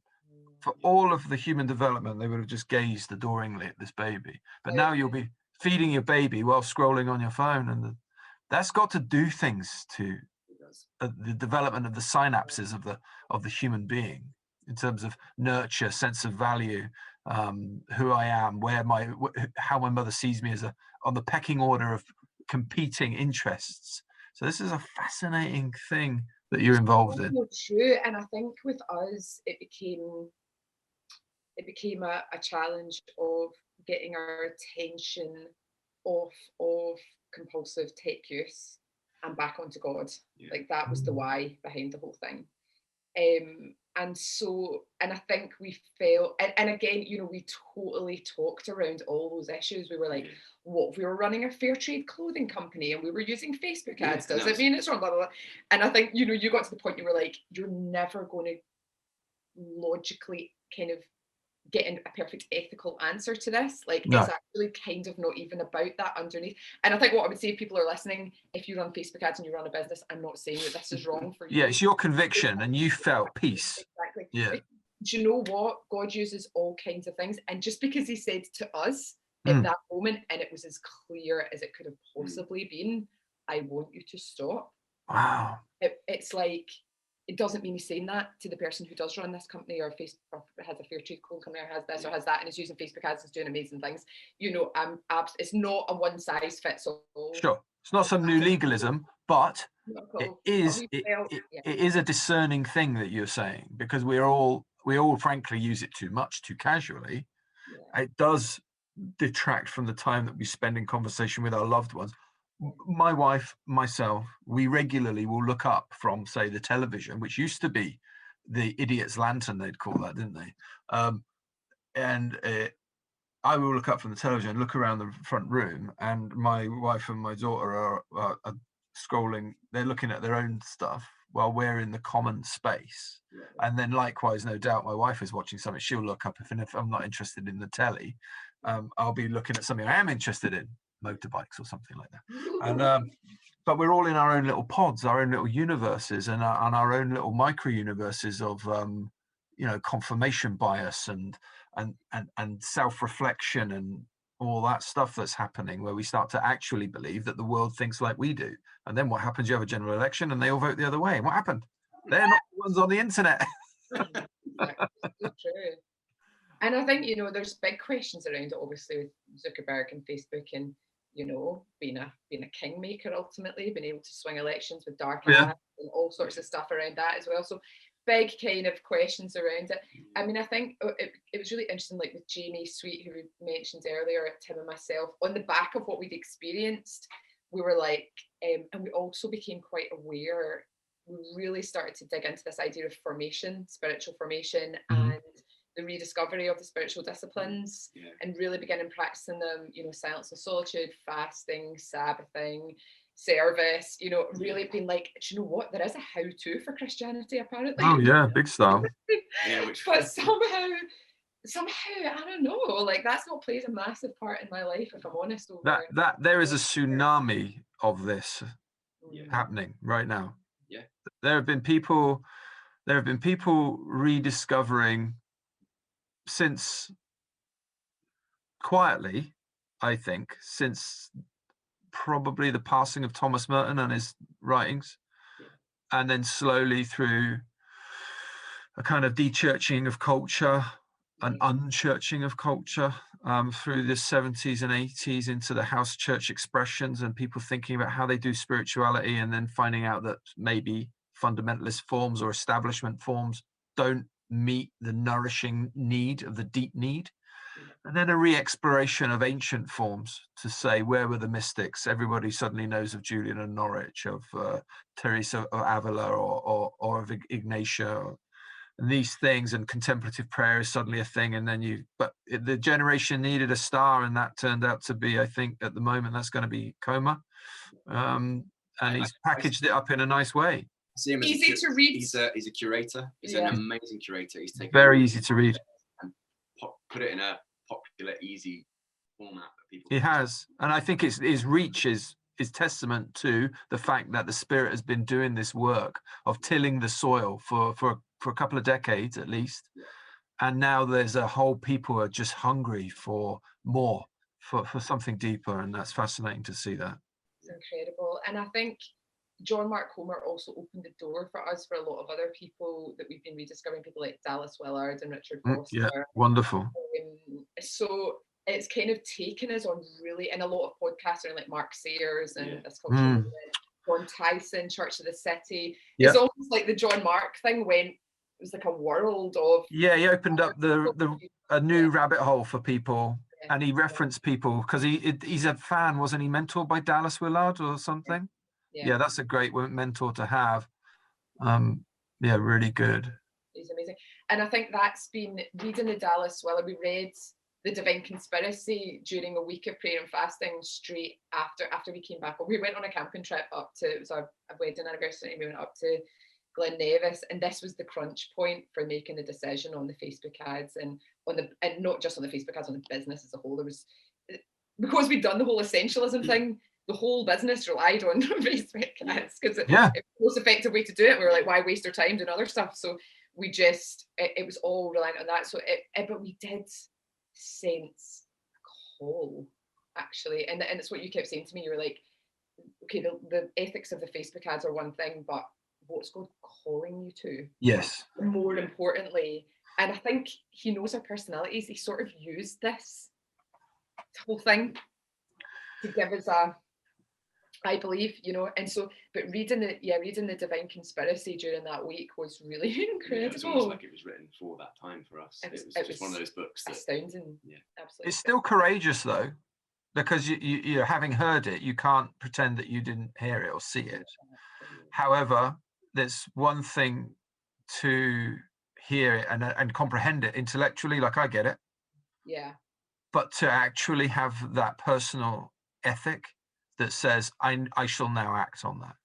For all of the human development, they would have just gazed adoringly at this baby. But now you'll be feeding your baby while scrolling on your phone, and that's got to do things to the development of the synapses of the human being in terms of nurture, sense of value, who I am, how my mother sees me on the pecking order of competing interests. So this is a fascinating thing that you're involved in. True, and I think with us, it became a challenge of getting our attention off of compulsive tech use and back onto God. Like that was the why behind the whole thing. And I think we felt, and again, we totally talked around all those issues. We were like, what if we were running a fair trade clothing company and we were using Facebook ads? Does it mean it's wrong? Blah, blah, blah. And I think, you got to the point you were like, you're never going to logically kind of get a perfect ethical answer to this. Like, it's actually kind of not even about that underneath. And I think what I would say if people are listening, if you run Facebook ads and you run a business, I'm not saying that this is wrong for you. Yeah, it's your conviction and you felt peace. Exactly. Yeah. But do you know what? God uses all kinds of things. And just because he said to us at that moment, and it was as clear as it could have possibly been, I want you to stop. Wow. It's like, it doesn't mean he's saying that to the person who does run this company or Facebook or has a fair trade clothing company or has this or has that and is using Facebook ads and is doing amazing things. It's not a one size fits all. Sure, it's not some new legalism, but it is a discerning thing that you're saying, because we all frankly use it too much, too casually. It does detract from the time that we spend in conversation with our loved ones. My wife, myself, we regularly will look up from, say, the television, which used to be the idiot's lantern, they'd call that, didn't they? I will look up from the television, look around the front room, and my wife and my daughter are scrolling. They're looking at their own stuff, while we're in the common space. And then likewise, no doubt, my wife is watching something, she'll look up, if I'm not interested in the telly, I'll be looking at something I am interested in, motorbikes or something like that. And but we're all in our own little pods, our own little universes, and our own little micro universes of confirmation bias and self-reflection and all that stuff that's happening, where we start to actually believe that the world thinks like we do. And then what happens? You have a general election and they all vote the other way. And what happened? They're not the ones on the internet. Exactly. So true. And I think, there's big questions around it, obviously, with Zuckerberg and Facebook and, being a kingmaker, ultimately, being able to swing elections with dark ads and all sorts of stuff around that as well. So big kind of questions around it. I mean, I think it was really interesting, like with Jamie Sweet, who we mentioned earlier, Tim and myself, on the back of what we'd experienced, we were like, and we also became quite aware, we really started to dig into this idea of formation, spiritual formation, and the rediscovery of the spiritual disciplines, and really beginning practicing them, silence and solitude, fasting, Sabbathing, service, really being like, do you know what? There is a how-to for Christianity, apparently. Oh yeah, big style. But somehow, I don't know, like that's not played a massive part in my life, if I'm honest. That there is a tsunami of this happening right now. Yeah. There have been people rediscovering, since quietly, I think, since probably the passing of Thomas Merton and his writings, and then slowly through a kind of de-churching of culture, an unchurching of culture, through the 70s and 80s into the house church expressions, and people thinking about how they do spirituality, and then finding out that maybe fundamentalist forms or establishment forms don't meet the nourishing need of the deep need. And then a re-exploration of ancient forms to say, where were the mystics? Everybody suddenly knows of Julian of Norwich, of Teresa of Avila, or of Ignatia, and these things, and contemplative prayer is suddenly a thing. And then but the generation needed a star, and that turned out to be, I think at the moment, that's going to be Coma. And he's packaged it up in a nice way. See him as easy to read. He's a curator. He's an amazing curator. He's taken very easy to read and put it in a popular, easy format that people. He has, and I think his reach is testament to the fact that the Spirit has been doing this work of tilling the soil for a couple of decades at least, and now there's a whole people are just hungry for more, for something deeper, and that's fascinating to see that. It's incredible, and I think John Mark Comer also opened the door for us, for a lot of other people that we've been rediscovering, people like Dallas Willard and Richard Foster. Yeah, wonderful. So it's kind of taken us on really, and a lot of podcasters like Mark Sayers and this culture, John Tyson, Church of the City. It's almost like the John Mark thing it was like a world of. Yeah, he opened up a new rabbit hole for people, and he referenced people because he's a fan, wasn't he? Mentored by Dallas Willard or something. Yeah, that's a great mentor to have. Really good. He's amazing. And I think that's been reading the Dallas Willard. We read The Divine Conspiracy during a week of prayer and fasting straight after we came back. We went on a camping trip up to, it was our wedding anniversary, and we went up to Glen Nevis, and this was the crunch point for making the decision on the Facebook ads, and not just on the Facebook ads, on the business as a whole. There was, because we'd done the whole essentialism thing, the whole business relied on Facebook ads because it was the most effective way to do it. We were like, why waste our time doing other stuff? So we just, it was all reliant on that. So but we did sense a call, actually. And it's what you kept saying to me. You were like, okay, the ethics of the Facebook ads are one thing, but what's God calling you to? Yes. More importantly. And I think he knows our personalities. He sort of used this whole thing to give us I believe, and so, but reading the Divine Conspiracy during that week was really incredible. It was almost like it was written for that time for us. It was just one of those books. Astounding. Yeah, absolutely. It's still courageous though, because you having heard it, you can't pretend that you didn't hear it or see it. However, there's one thing to hear it and comprehend it intellectually, like I get it. Yeah. But to actually have that personal ethic that says, I shall now act on that.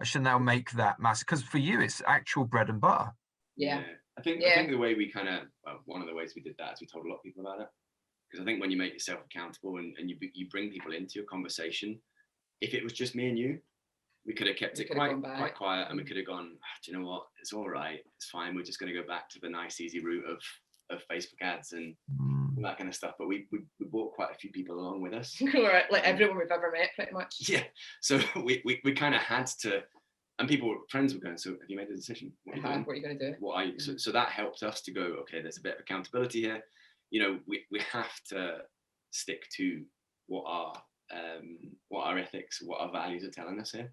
I should now make that massive, because for you it's actual bread and butter. Yeah. I think the way we kind of, one of the ways we did that is we told a lot of people about it. Because I think when you make yourself accountable and you bring people into your conversation, if it was just me and you, we could have kept it quite quiet, and we could have gone, do you know what, it's all right, it's fine, we're just going to go back to the nice easy route of Facebook ads and all that kind of stuff. But we brought quite a few people along with us. Like everyone we've ever met, pretty much. Yeah. So we kind of had to, and friends were going, so have you made a decision? What are you going to do? So that helped us to go, okay, there's a bit of accountability here. You know, we have to stick to what our ethics, what our values are telling us here.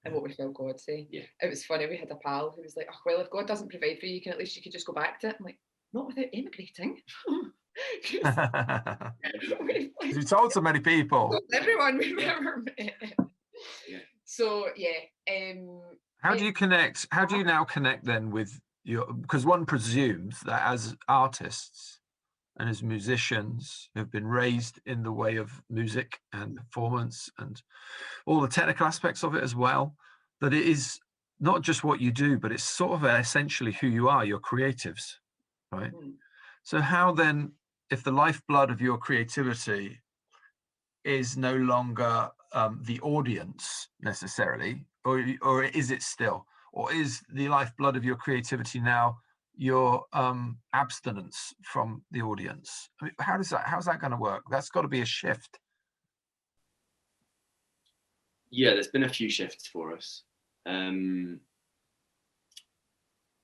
And what we felt God say. Yeah. It was funny, we had a pal who was like, oh, well, if God doesn't provide for you, at least you could just go back to it. I'm like, not without emigrating. You told so many people. Everyone we've ever met. Yeah. So yeah. How do you connect? How do you now connect then with because one presumes that as artists and as musicians who have been raised in the way of music and performance and all the technical aspects of it as well, that it is not just what you do, but it's sort of essentially who you are. You're creatives, right? So how then, if the lifeblood of your creativity is no longer the audience necessarily, or is it still, or is the lifeblood of your creativity now your abstinence from the audience? I mean, how's that going to work? That's got to be a shift. Yeah, there's been a few shifts for us, and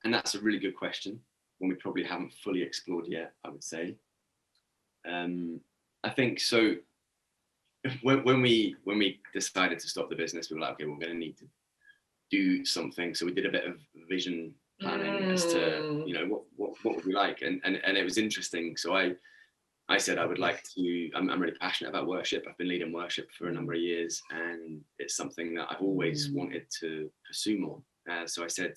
that's a really good question, one we probably haven't fully explored yet, I would say. I think so. When we decided to stop the business, we were like, okay, we're going to need to do something. So we did a bit of vision planning as to, you know, what would we like, and it was interesting. So I said I would like to. I'm really passionate about worship. I've been leading worship for a number of years, and it's something that I've always wanted to pursue more. So I said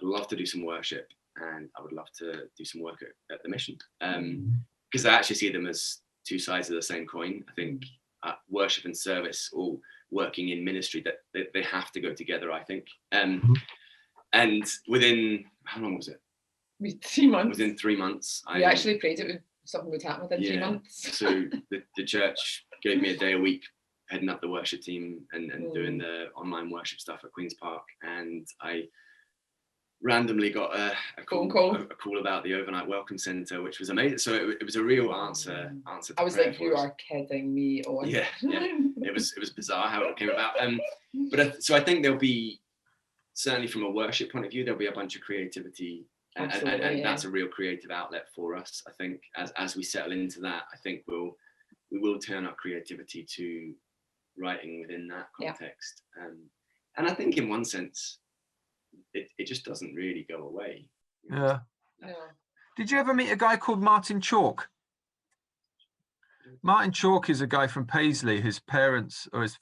I'd love to do some worship, and I would love to do some work at the mission, because I actually see them as two sides of the same coin. I think worship and service, or working in ministry, that they have to go together, I think. And within, how long was it? 3 months. Within 3 months. We actually prayed it would something would happen within 3 months. So the church gave me a day a week heading up the worship team and doing the online worship stuff at Queen's Park. And I randomly got a call about the overnight welcome centre, which was amazing. So it was a real answer. I was like, you are kidding me on. Yeah. It was bizarre how it came about. So I think there'll be, certainly from a worship point of view, there'll be a bunch of creativity, and that's a real creative outlet for us. I think as we settle into that, I think we will turn our creativity to writing within that context. And I think in one sense, it just doesn't really go away. Yeah. No. Did you ever meet a guy called Martin Chalk? Martin Chalk is a guy from Paisley. His parents or his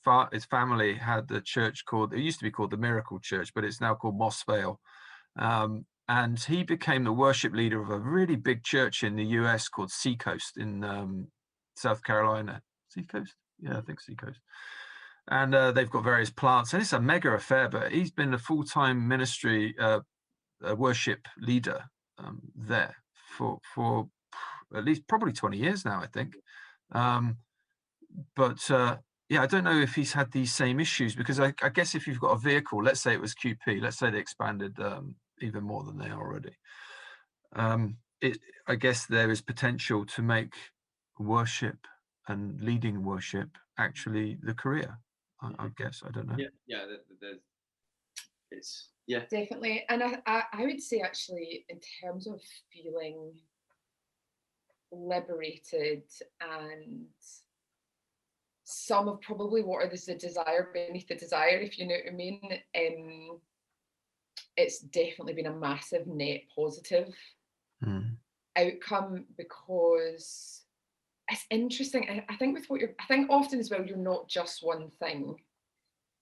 family had the church called, it used to be called the Miracle Church, but it's now called Moss Vale. And he became the worship leader of a really big church in the US called Seacoast in South Carolina. Seacoast? Yeah, I think Seacoast. And they've got various plants, and it's a mega affair, but he's been a full-time ministry worship leader there for at least probably 20 years now, I think. Yeah, I don't know if he's had these same issues, because I guess if you've got a vehicle, let's say it was QP, let's say they expanded even more than they are already. I guess there is potential to make worship and leading worship actually the career. I guess, I don't know. Definitely. And I would say, actually, in terms of feeling liberated, and some of probably what is the desire beneath the desire, if you know what I mean, it's definitely been a massive net positive outcome, because it's interesting. I think with I think often as well, you're not just one thing.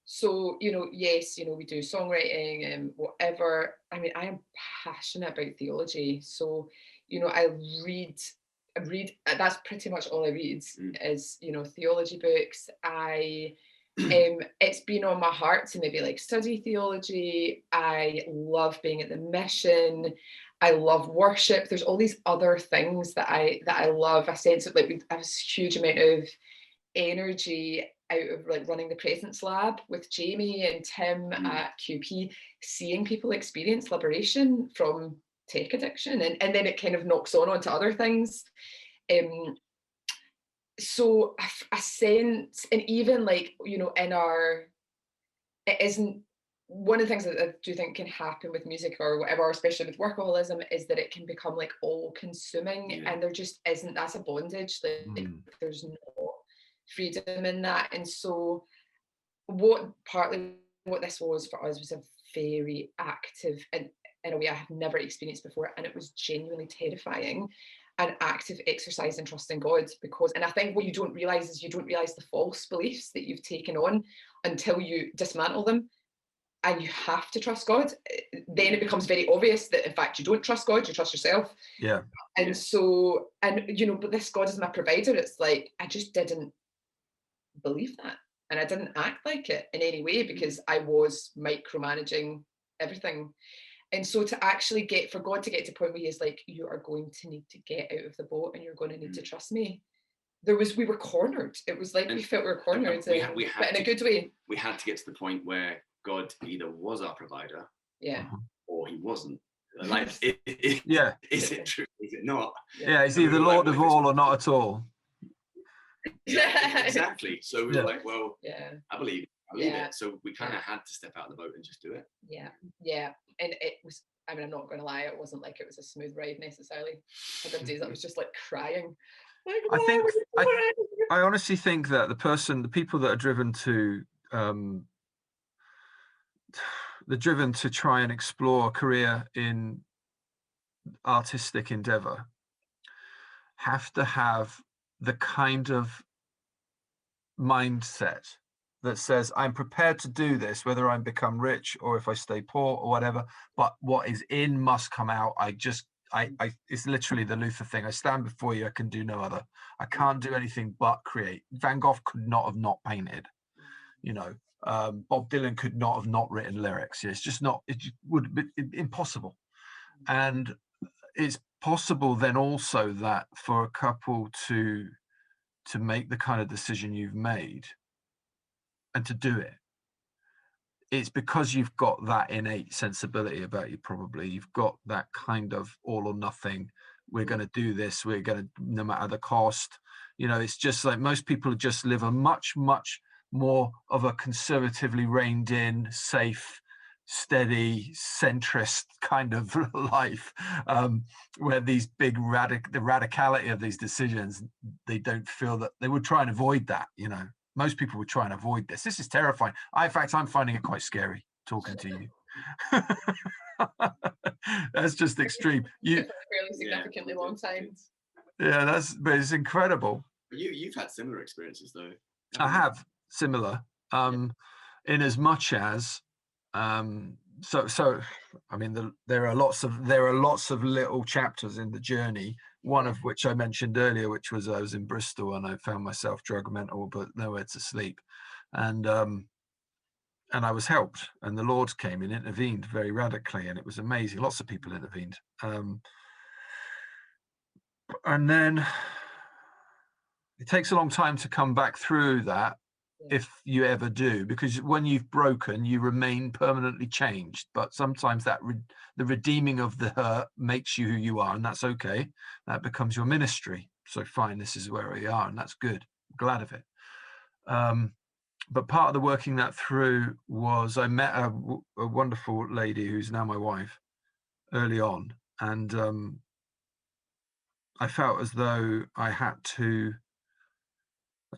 So, yes, we do songwriting and whatever. I mean, I am passionate about theology. So, I read, that's pretty much all I read is, theology books. I It's been on my heart to maybe like study theology. I love being at the mission. I love worship. There's all these other things that I love. I sense of like I have a huge amount of energy out of like running the Presence Lab with Jamie and Tim at QP, seeing people experience liberation from tech addiction, and then it kind of knocks on onto other things. So I sense, and even like, you know, it isn't, one of the things that I do think can happen with music or whatever, especially with workaholism, is that it can become like all consuming, and there just isn't, that's a bondage, like there's no freedom in that. And so partly what this was for us was a very active, and in a way I have never experienced before, and it was genuinely terrifying, an active exercise in trusting God, because, and I think what you don't realize is you don't realize the false beliefs that you've taken on until you dismantle them, and you have to trust God. Then it becomes very obvious that in fact you don't trust God, you trust yourself. Yeah. And so, and you know, but this God is my provider. It's like I just didn't believe that, and I didn't act like it in any way because I was micromanaging everything. And so to actually for God to get to a point where he's like, you are going to need to get out of the boat and you're going to need to trust me. We were cornered. It was like we felt we were cornered, but in a good way. We had to get to the point where God either was our provider, or he wasn't. Like, is it true? Is it not? Yeah, is he the Lord of all or not at all? Exactly. So we were like, well, I believe it. So we kind of had to step out of the boat and just do it. Yeah. And it was, I mean, I'm not going to lie, it wasn't like it was a smooth ride necessarily. There were days I was just like crying. Like, I honestly think that the people that are driven to try and explore a career in artistic endeavor have to have the kind of mindset that says, I'm prepared to do this, whether I become rich or if I stay poor or whatever, but what is in must come out. It's literally the Luther thing. I stand before you, I can do no other. I can't do anything but create. Van Gogh could not have not painted, you know. Bob Dylan could not have not written lyrics. It's just not, it would be impossible. And it's possible then also that for a couple to make the kind of decision you've made and to do it, it's because you've got that innate sensibility about you. Probably you've got that kind of all or nothing. We're going to do this, we're going to, no matter the cost. You know, it's just like most people just live a much more of a conservatively reined in, safe, steady, centrist kind of life, where these big the radicality of these decisions, they don't feel that, they would try and avoid that. You know, most people would try and avoid this. This is terrifying. In fact, I'm finding it quite scary talking to you. That's just extreme. You fairly significantly long time. Yeah, but it's incredible. You've had similar experiences though. I have similar, in as much as so I mean there are lots of little chapters in the journey, one of which I mentioned earlier, which was I was in Bristol and I found myself drug mental but nowhere to sleep, and I was helped, and the Lord came and intervened very radically, and it was amazing. Lots of people intervened, and then it takes a long time to come back through that, if you ever do, because when you've broken, you remain permanently changed. But sometimes that the redeeming of the hurt makes you who you are, and that's okay. That becomes your ministry. So fine, this is where we are, and that's good. I'm glad of it. But part of the working that through was I met a wonderful lady who's now my wife early on, and I felt as though I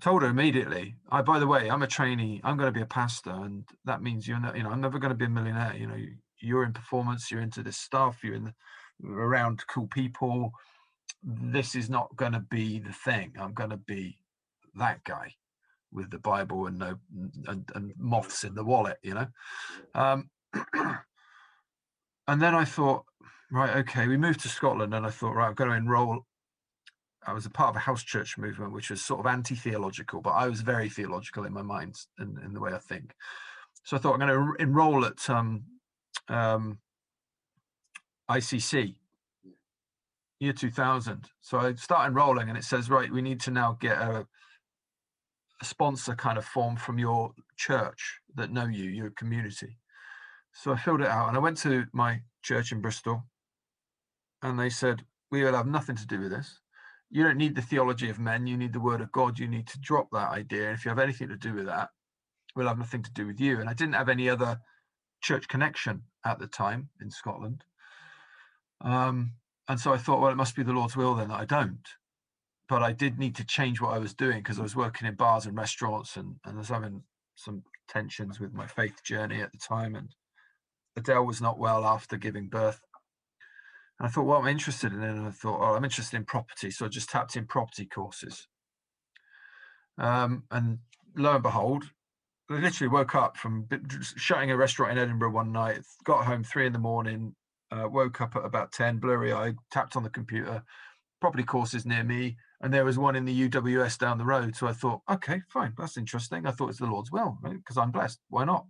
told her immediately, by the way, I'm a trainee, I'm going to be a pastor, and that means I'm never going to be a millionaire. You know, you're in performance, you're into this stuff, you're around cool people. This is not going to be the thing. I'm going to be that guy with the Bible and moths in the wallet, you know. And then I thought, right, okay, we moved to Scotland, and I thought, right, I've got to enroll I was a part of a house church movement, which was sort of anti-theological, but I was very theological in my mind and in the way I think. So I thought I'm going to enroll at ICC, year 2000. So I start enrolling, and it says, right, we need to now get a sponsor kind of form from your church that know you, your community. So I filled it out, and I went to my church in Bristol, and they said, we will have nothing to do with this. You don't need the theology of men, you need the word of God. You need to drop that idea. And if you have anything to do with that, we'll have nothing to do with you. And I didn't have any other church connection at the time in Scotland. And so I thought, well, it must be the Lord's will then that I don't. But I did need to change what I was doing, because I was working in bars and restaurants, and I was having some tensions with my faith journey at the time. And Adele was not well after giving birth. And I thought, well, I'm interested in it. And I thought, oh, I'm interested in property. So I just tapped in property courses. And lo and behold, I literally woke up from shutting a restaurant in Edinburgh one night, got home 3 a.m, woke up at about 10, blurry-eyed, tapped on the computer, property courses near me, and there was one in the UWS down the road. So I thought, okay, fine, that's interesting. I thought it's the Lord's will, right? Because I'm blessed. Why not?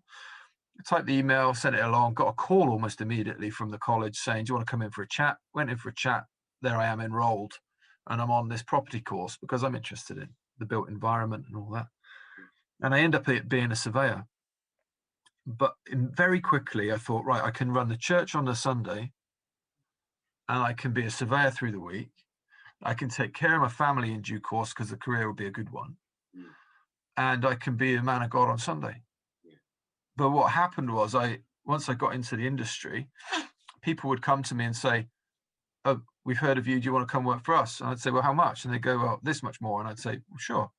I typed the email, sent it along, got a call almost immediately from the college saying, do you want to come in for a chat? Went in for a chat. There I am enrolled, and I'm on this property course because I'm interested in the built environment and all that. And I end up being a surveyor. But very quickly, I thought, right, I can run the church on a Sunday, and I can be a surveyor through the week. I can take care of my family in due course, because the career will be a good one. And I can be a man of God on Sunday. But what happened was, once I got into the industry, people would come to me and say, oh, we've heard of you. Do you want to come work for us? And I'd say, well, how much? And they go, well, this much more. And I'd say, well, sure.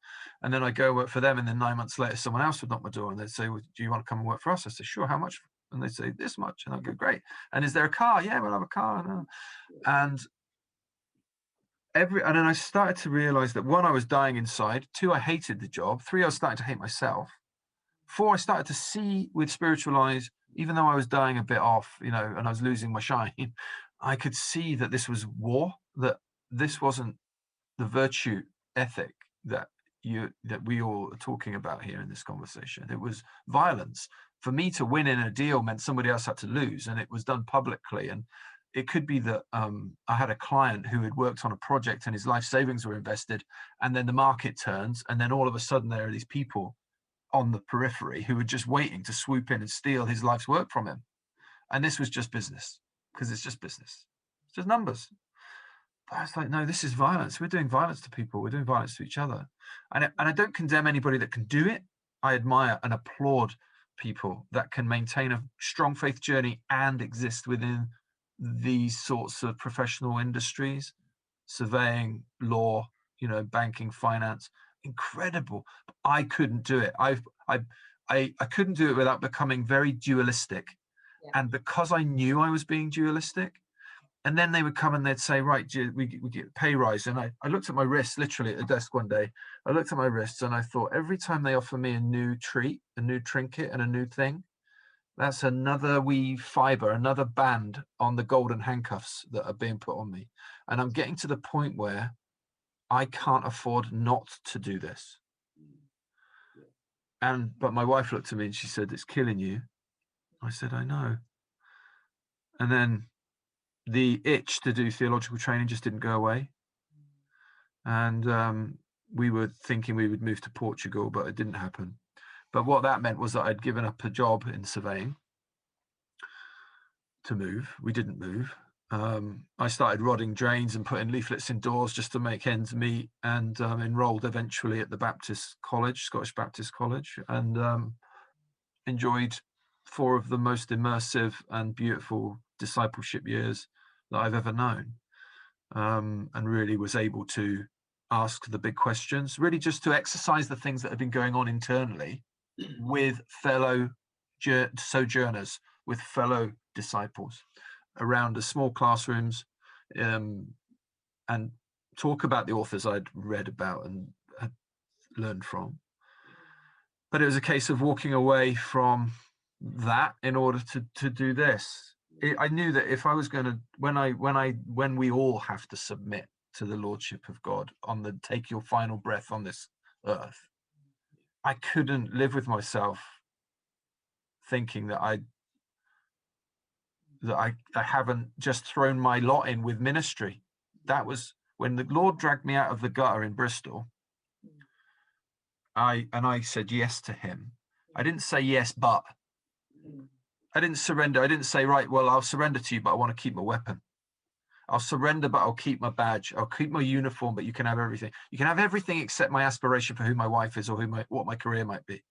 And then I go work for them. And then 9 months later, someone else would knock my door, and they'd say, well, do you want to come and work for us? I say, sure. How much? And they say, this much. And I go, great. And is there a car? Yeah, we'll have a car. And then I started to realize that 1, I was dying inside. 2, I hated the job. 3, I was starting to hate myself. 4, I started to see with spiritual eyes, even though I was dying a bit off, and I was losing my shine, I could see that this was war, that this wasn't the virtue ethic that we all are talking about here in this conversation. It was violence. For me to win in a deal meant somebody else had to lose, and it was done publicly. And it could be that I had a client who had worked on a project and his life savings were invested, and then the market turns, and then all of a sudden there are these people on the periphery who were just waiting to swoop in and steal his life's work from him. And this was just business, because it's just business. It's just numbers. But I was like, no, this is violence. We're doing violence to people. We're doing violence to each other. And I don't condemn anybody that can do it. I admire and applaud people that can maintain a strong faith journey and exist within these sorts of professional industries, surveying, law, banking, finance. Incredible. I couldn't do it. I couldn't do it without becoming very dualistic. Yeah. And because I knew I was being dualistic, and then they would come and they'd say, right, we get pay rise. And I looked at my wrists, literally at the desk one day. I looked at my wrists and I thought, every time they offer me a new treat, a new trinket, and a new thing, that's another wee fiber, another band on the golden handcuffs that are being put on me. And I'm getting to the point where I can't afford not to do this. But my wife looked at me and she said, it's killing you. I said, I know. And then the itch to do theological training just didn't go away. And we were thinking we would move to Portugal, but it didn't happen. But what that meant was that I'd given up a job in surveying to move. We didn't move. I started rodding drains and putting leaflets indoors just to make ends meet, and enrolled eventually at the Baptist College, Scottish Baptist College, and enjoyed 4 of the most immersive and beautiful discipleship years that I've ever known, and really was able to ask the big questions, really just to exercise the things that have been going on internally with fellow sojourners, with fellow disciples, around the small classrooms, and talk about the authors I'd read about and had learned from. But it was a case of walking away from that in order to do this. I knew that if I was going to, when we all have to submit to the lordship of God, on the take your final breath on this earth, I couldn't live with myself thinking that I haven't just thrown my lot in with ministry. That was when the Lord dragged me out of the gutter in Bristol. I said yes to him. I didn't say yes, but I didn't surrender. I didn't say, right, well, I'll surrender to you, but I want to keep my weapon. I'll surrender, but I'll keep my badge. I'll keep my uniform, but you can have everything. You can have everything except my aspiration for who my wife is or what my career might be.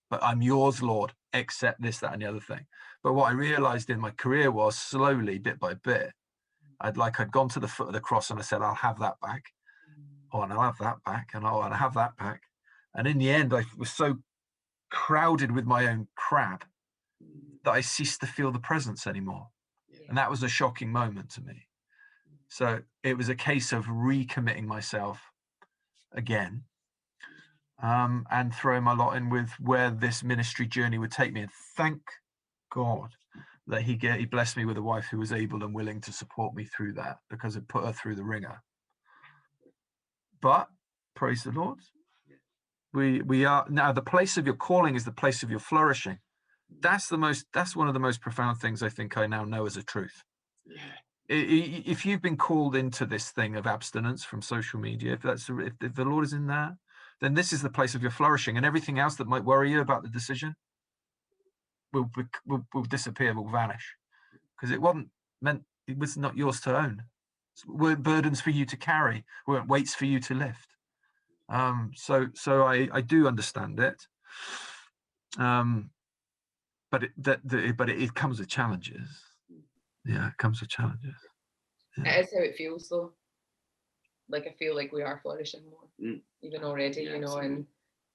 But I'm yours, Lord, except this, that, and the other thing. But what I realized in my career was slowly, bit by bit, I'd gone to the foot of the cross and I said, I'll have that back. Oh, and I'll have that back. And I'll have that back. And in the end, I was so crowded with my own crap that I ceased to feel the presence anymore. And that was a shocking moment to me. So it was a case of recommitting myself again, and throwing my lot in with where this ministry journey would take me. And thank God that he blessed me with a wife who was able and willing to support me through that, because it put her through the ringer. But praise the Lord, we are now, the place of your calling is the place of your flourishing. That's one of the most profound things I think I now know as a truth. If you've been called into this thing of abstinence from social media, if the Lord is in there, then this is the place of your flourishing, and everything else that might worry you about the decision will disappear, will vanish, because it was not yours to own. It weren't burdens for you to carry, weren't weights for you to lift. So I do understand it, but it comes with challenges. Yeah, it comes with challenges. Yeah. It is how it feels, though. Like, I feel like we are flourishing more, even already, you know, and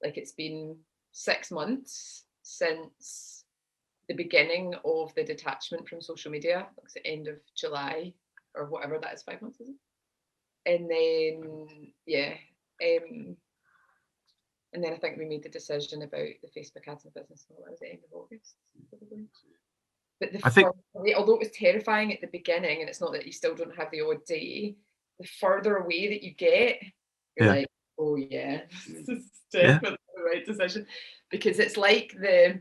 like it's been 6 months since the beginning of the detachment from social media, like the end of July or whatever that is, 5 months, is it? And then, and then I think we made the decision about the Facebook ads and business model. That was the end of August, probably. But although it was terrifying at the beginning, and it's not that you still don't have the odd day, the further away that you get, you're like, oh yeah, this is definitely the right decision. Because it's like the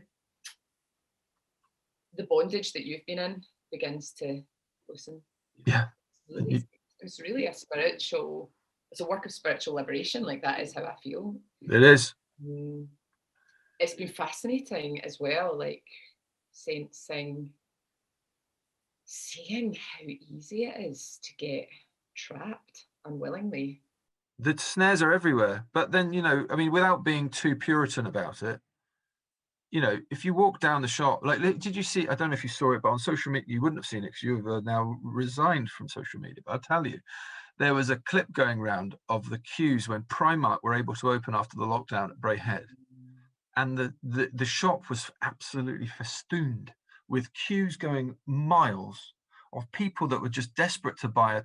bondage that you've been in begins to loosen. Yeah. It's really it's a work of spiritual liberation. Like, that is how I feel. It is. It's been fascinating as well, like seeing how easy it is to get trapped unwillingly. The snares are everywhere, but then, you know, I mean, without being too Puritan about it, you know, if you walk down the shop, like, did you see, I don't know if you saw it, but on social media, you wouldn't have seen it because you've now resigned from social media, but I'll tell you, there was a clip going around of the queues when Primark were able to open after the lockdown at Bray Head. And the shop was absolutely festooned with queues going miles of people that were just desperate to buy a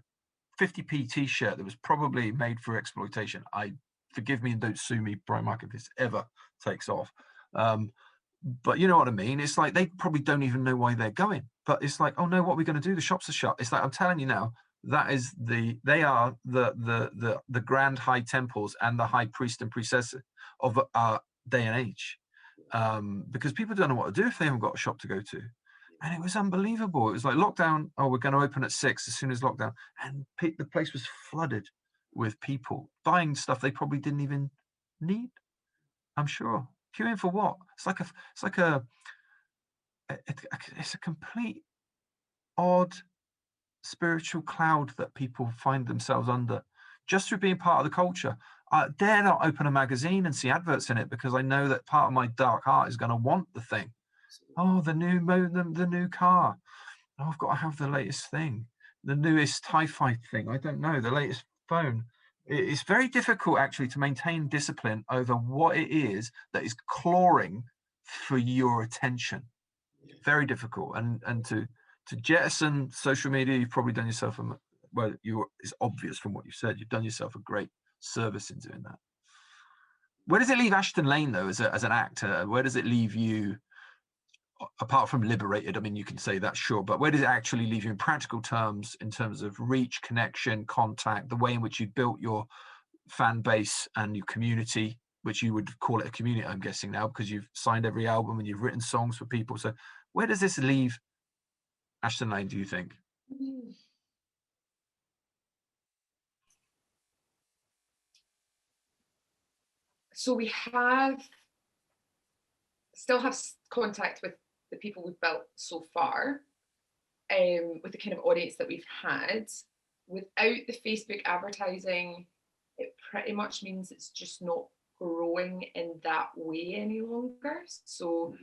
50p t-shirt that was probably made for exploitation. Forgive me and don't sue me, Primark, if this ever takes off. But you know what I mean? It's like they probably don't even know why they're going. But it's like, oh no, what are we going to do? The shops are shut. It's like, I'm telling you now, they are the grand high temples and the high priest and priestess of our day and age, because people don't know what to do if they haven't got a shop to go to. And it was unbelievable. It was like lockdown, oh, we're going to open at 6 as soon as lockdown, and the place was flooded with people buying stuff they probably didn't even need. I'm sure. Queuing for what? It's a complete odd spiritual cloud that people find themselves under just through being part of the culture. I dare not open a magazine and see adverts in it, because I know that part of my dark heart is going to want the thing. Oh, the new car. Oh, I've got to have the latest thing, the newest Hi-Fi thing. I don't know, the latest phone. It's very difficult actually to maintain discipline over what it is that is clawing for your attention. Very difficult. And to jettison social media, you've probably done yourself it's obvious from what you've said, you've done yourself a great service in doing that. Where does it leave Ashton Lane though, as an actor? Where does it leave you apart from liberated, I mean, you can say that, sure, but where does it actually leave you in practical terms, in terms of reach, connection, contact, the way in which you built your fan base and your community, which you would call it a community, I'm guessing now, because you've signed every album and you've written songs for people. So where does this leave Ashton Lane, do you think? So we still have contact with the people we've built so far, with the kind of audience that we've had. Without the Facebook advertising, it pretty much means it's just not growing in that way any longer. So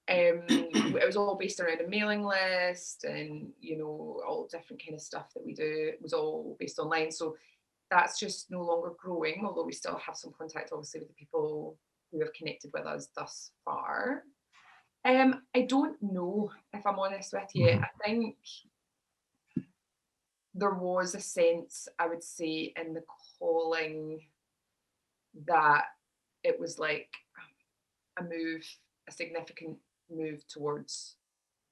it was all based around a mailing list, and all different kind of stuff that we do. It was all based online. So that's just no longer growing, although we still have some contact, obviously, with the people who have connected with us thus far. I don't know, if I'm honest with you. I think there was a sense, I would say, in the calling that it was like a significant move towards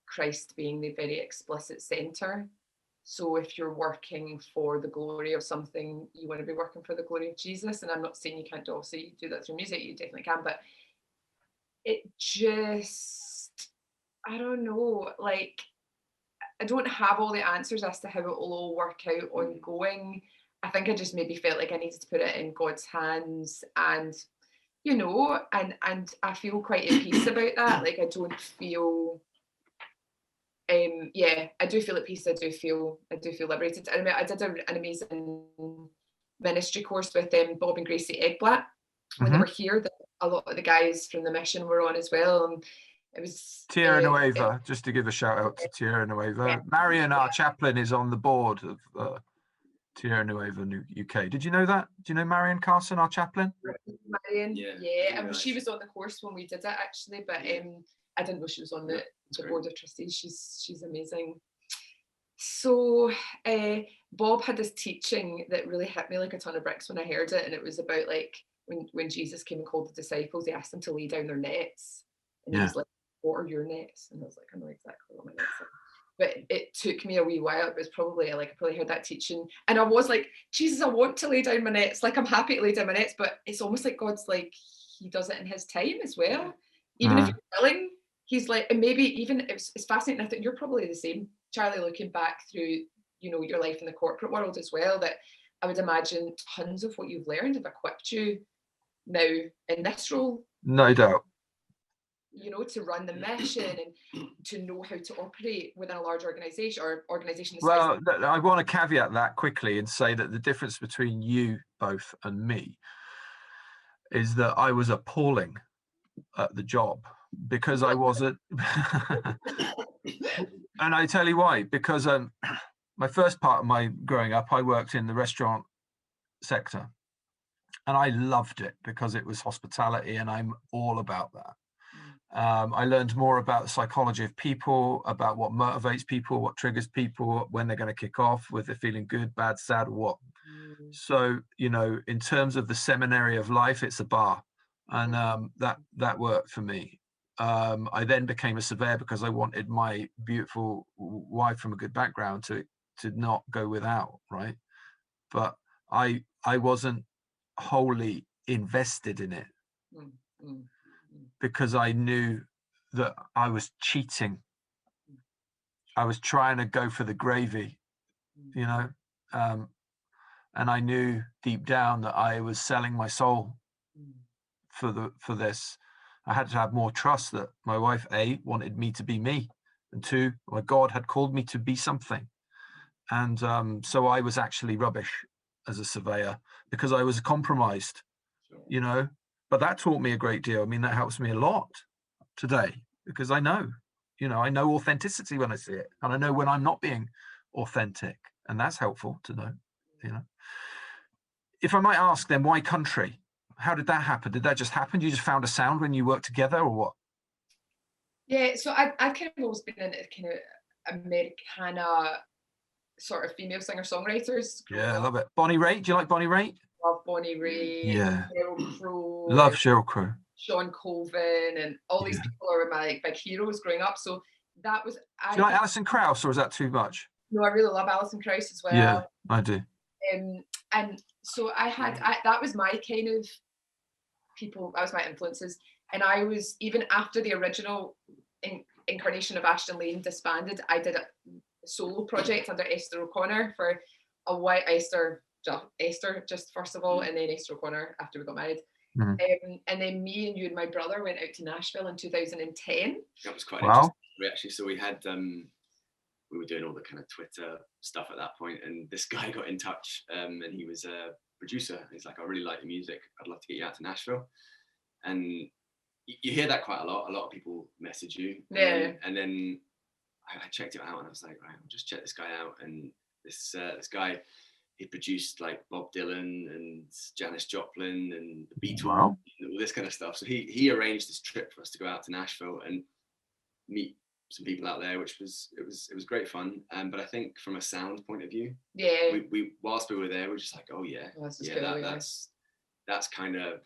Christ being the very explicit center. So if you're working for the glory of something, you want to be working for the glory of Jesus. And I'm not saying you can't obviously do that through music, you definitely can, but it just, I don't know, like, I don't have all the answers as to how it will all work out ongoing. I think I just maybe felt like I needed to put it in God's hands, and and I feel quite at peace about that. Like, I don't feel I do feel at peace. I do feel liberated. I mean, I did an amazing ministry course with Bob and Gracie Eggblatt when they were here. That a lot of the guys from the mission were on as well, and it was Tierra Nueva. Just to give a shout out to Tierra Nueva. Yeah. Marion, our chaplain, is on the board of Tierra Nueva UK. Did you know that? Do you know Marion Carson, our chaplain? Marion, yeah. And she was on the course when we did it, actually, but I didn't know she was on the board of trustees. She's amazing. So Bob had this teaching that really hit me like a ton of bricks when I heard it, and it was about, like, when Jesus came and called the disciples, he asked them to lay down their nets, and he was like, "What are your nets?" And I was like, "I know exactly what my nets are." But it took me a wee while. It was probably I probably heard that teaching, and I was like, "Jesus, I want to lay down my nets. Like, I'm happy to lay down my nets." But it's almost like God's like, he does it in his time as well. Even if you're willing, he's like, and maybe even it's fascinating. I think you're probably the same, Charlie, looking back through your life in the corporate world as well. That I would imagine tons of what you've learned have equipped you now in this role. No doubt. To run the mission and to know how to operate within a large organization or organization. Well, I want to caveat that quickly and say that the difference between you both and me is that I was appalling at the job because I wasn't. And I tell you why, because my first part of my growing up, I worked in the restaurant sector, and I loved it because it was hospitality, and I'm all about that. I learned more about the psychology of people, about what motivates people, what triggers people, when they're going to kick off, whether they're feeling good, bad, sad, or what. So, in terms of the seminary of life, it's a bar, and that worked for me. I then became a surveyor because I wanted my beautiful wife from a good background to not go without, right? But I wasn't wholly invested in it. Because I knew that I was cheating. I was trying to go for the gravy, and I knew deep down that I was selling my soul for this. I had to have more trust that my wife, A, wanted me to be me, and 2, my God had called me to be something. And so I was actually rubbish as a surveyor because I was compromised, But that taught me a great deal. I mean, that helps me a lot today because I know authenticity when I see it, and I know when I'm not being authentic, and that's helpful to know. If I might ask, then why country? How did that happen? Did that just happen? You just found a sound when you worked together, or what? Yeah, so I've kind of always been into kind of Americana sort of female singer-songwriters. Yeah, I love it. Bonnie Raitt. Do you like Bonnie Raitt? Love Bonnie Raitt. Yeah. Sheryl Crow. Love Sheryl Crow. Sean Colvin and all these people are my like, big heroes growing up. So that was. Do you like Alison Krauss, or is that too much? No, I really love Alison Krauss as well. Yeah, I do. And so that was my kind of people. That was my influences, and I was even after the original incarnation of Ashton Lane disbanded, I did a solo project under Esther O'Connor for a while. Esther just first of all, and then Esther O'Connor after we got married. And then me and you and my brother went out to Nashville in 2010. That was quite interesting. We actually, so we had we were doing all the kind of Twitter stuff at that point, and this guy got in touch, and he was a producer. He's like, I really like your music. I'd love to get you out to Nashville. And you hear that quite a lot. A lot of people message you. Yeah. And then I checked it out, and I was like, right, I'll just check this guy out. And this guy, he produced like Bob Dylan and Janis Joplin and the Beatles and all this kind of stuff. So he arranged this trip for us to go out to Nashville and meet some people out there, which was great fun. But I think from a sound point of view, we whilst we were there, we were just like, oh yeah, that's kind of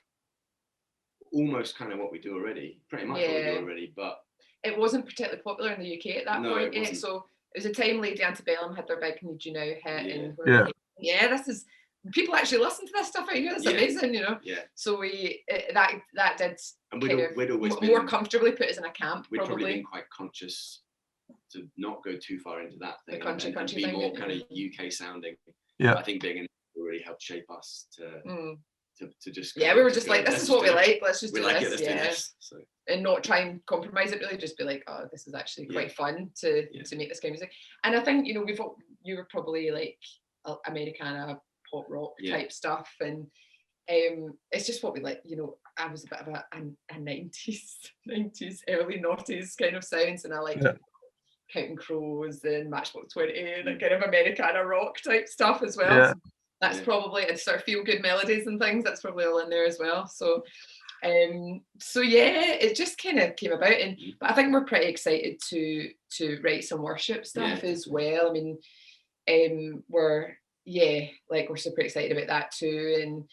almost kind of what we do already, pretty much what we do already. But it wasn't particularly popular in the UK at that point yet. So it was a time Lady Antebellum had their big Need You Now hit, and this is people actually listen to this stuff out here. That's amazing, you know. Yeah. So we that did and we'd always more comfortably put us in a camp. We'd probably been quite conscious to not go too far into that thing, and be thing, more kind of UK sounding. Yeah. I think being in really helped shape us to just we were just like, this is what we like. Let's just do this. Let's do this. So. And not try and compromise it. Really, just be like, oh, this is actually quite fun to make this kind of music. And I think you were probably like Americana pop rock type stuff, and it's just what we like. You know, I was a bit of a 90s early noughties kind of sounds, and I like Counting Crows and Matchbox 20 and that kind of Americana rock type stuff as well. So that's probably, and sort of feel good melodies and things, that's probably all in there as well. So it just kind of came about, but I think we're pretty excited to write some worship stuff as well. I mean, we're super excited about that too. And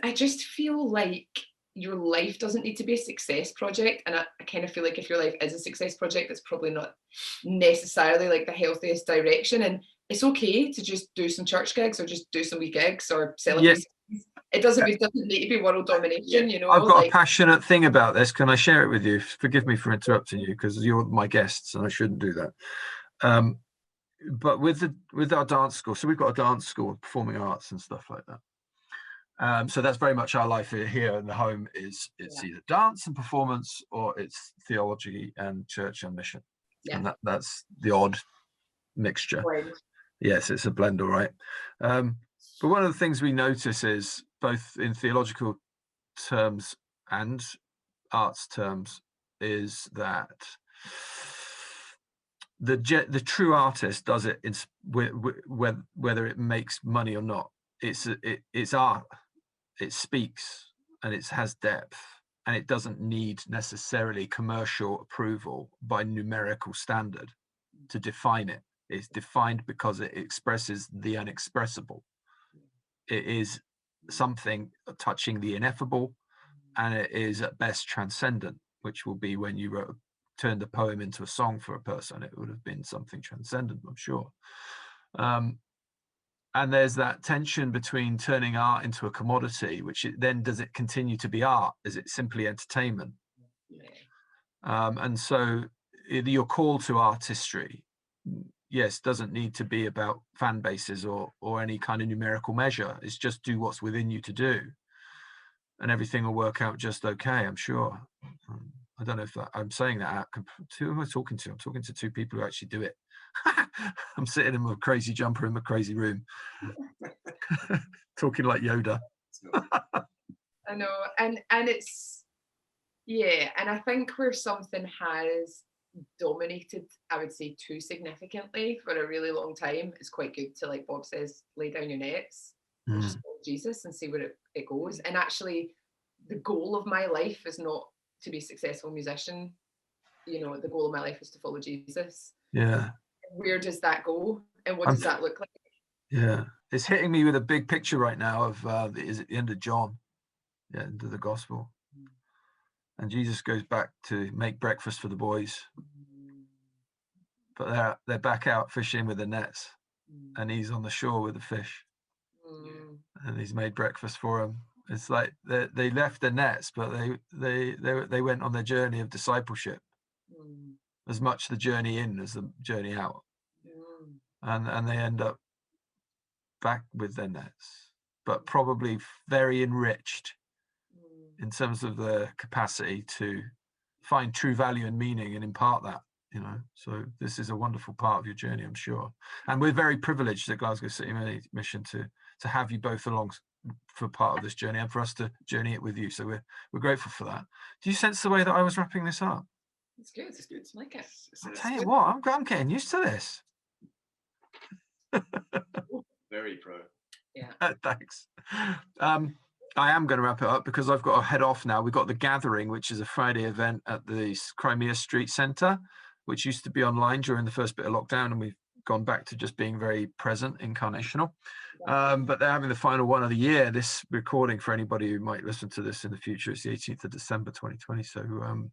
I just feel like your life doesn't need to be a success project. And I kind of feel like if your life is a success project, it's probably not necessarily like the healthiest direction. And it's okay to just do some church gigs or just do some wee gigs or celebrate. It doesn't need to be world domination, you know. I've got a passionate thing about this. Can I share it with you? Forgive me for interrupting you because you're my guests and I shouldn't do that. But with our dance school, so we've got a dance school, performing arts and stuff like that. So that's very much our life here in the home. It's either dance and performance, or it's theology and church and mission. And that's the odd mixture. Right. Yes, it's a blend, all right. But one of the things we notice is, both in theological terms and arts terms, is that the true artist does it whether it makes money or not. It's art. It speaks and it has depth, and it doesn't need necessarily commercial approval by numerical standard to define it. It's defined because it expresses the unexpressible. It is something touching the ineffable, and it is at best transcendent, which will be when you turned a poem into a song for a person, it would have been something transcendent, I'm sure. And there's that tension between turning art into a commodity, which does it continue to be art? Is it simply entertainment? And so your call to artistry, yes, doesn't need to be about fan bases or any kind of numerical measure. It's just do what's within you to do, and everything will work out just okay, I'm sure. I don't know if I'm saying that out. Who am I talking to? I'm talking to two people who actually do it. I'm sitting in my crazy jumper in my crazy room, talking like Yoda. I know, and it's and I think where something has dominated, I would say, too significantly for a really long time, it's quite good to, like Bob says, lay down your nets and just follow Jesus and see where it goes. And actually, the goal of my life is not to be a successful musician. You know, the goal of my life is to follow Jesus. Yeah. Where does that go, and what does that look like? Yeah, it's hitting me with a big picture right now of is at the end of John, end of the gospel. and Jesus goes back to make breakfast for the boys, but they're back out fishing with the nets, and he's on the shore with the fish, and he's made breakfast for them. It's like they left the nets, but they went on their journey of discipleship, as much the journey in as the journey out, and they end up back with their nets, but probably very enriched in terms of the capacity to find true value and meaning and impart that, So this is a wonderful part of your journey, I'm sure. And we're very privileged at Glasgow City Mission to have you both along for part of this journey and for us to journey it with you. So we're grateful for that. Do you sense the way that I was wrapping this up? It's good. It's good. I like it. I'll tell you what, I'm getting used to this. Very pro. Yeah. Thanks. I am going to wrap it up because I've got to head off now. We've got the Gathering, which is a Friday event at the Crimea Street Centre, which used to be online during the first bit of lockdown, and we've gone back to just being very present, incarnational. But they're having the final one of the year. This recording, for anybody who might listen to this in the future, it's the 18th of December 2020. So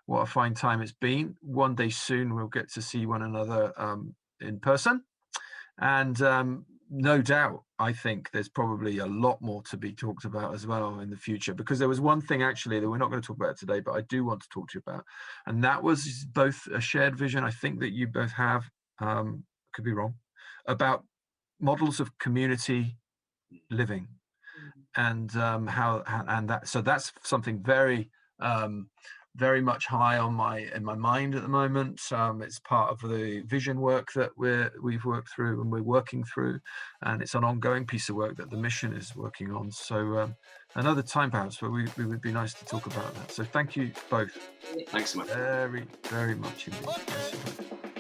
what a fine time it's been. One day soon we'll get to see one another in person. And no doubt, I think there's probably a lot more to be talked about as well in the future, because there was one thing actually that we're not going to talk about today, but I do want to talk to you about. And that was both a shared vision, I think, that you both have, could be wrong, about models of community living and so that's something very very much high in my mind at the moment. It's part of the vision work that we've worked through and we're working through, and it's an ongoing piece of work that the mission is working on. So another time perhaps, but we would be nice to talk about that. So thank you both. Thanks so much. Very, very much indeed.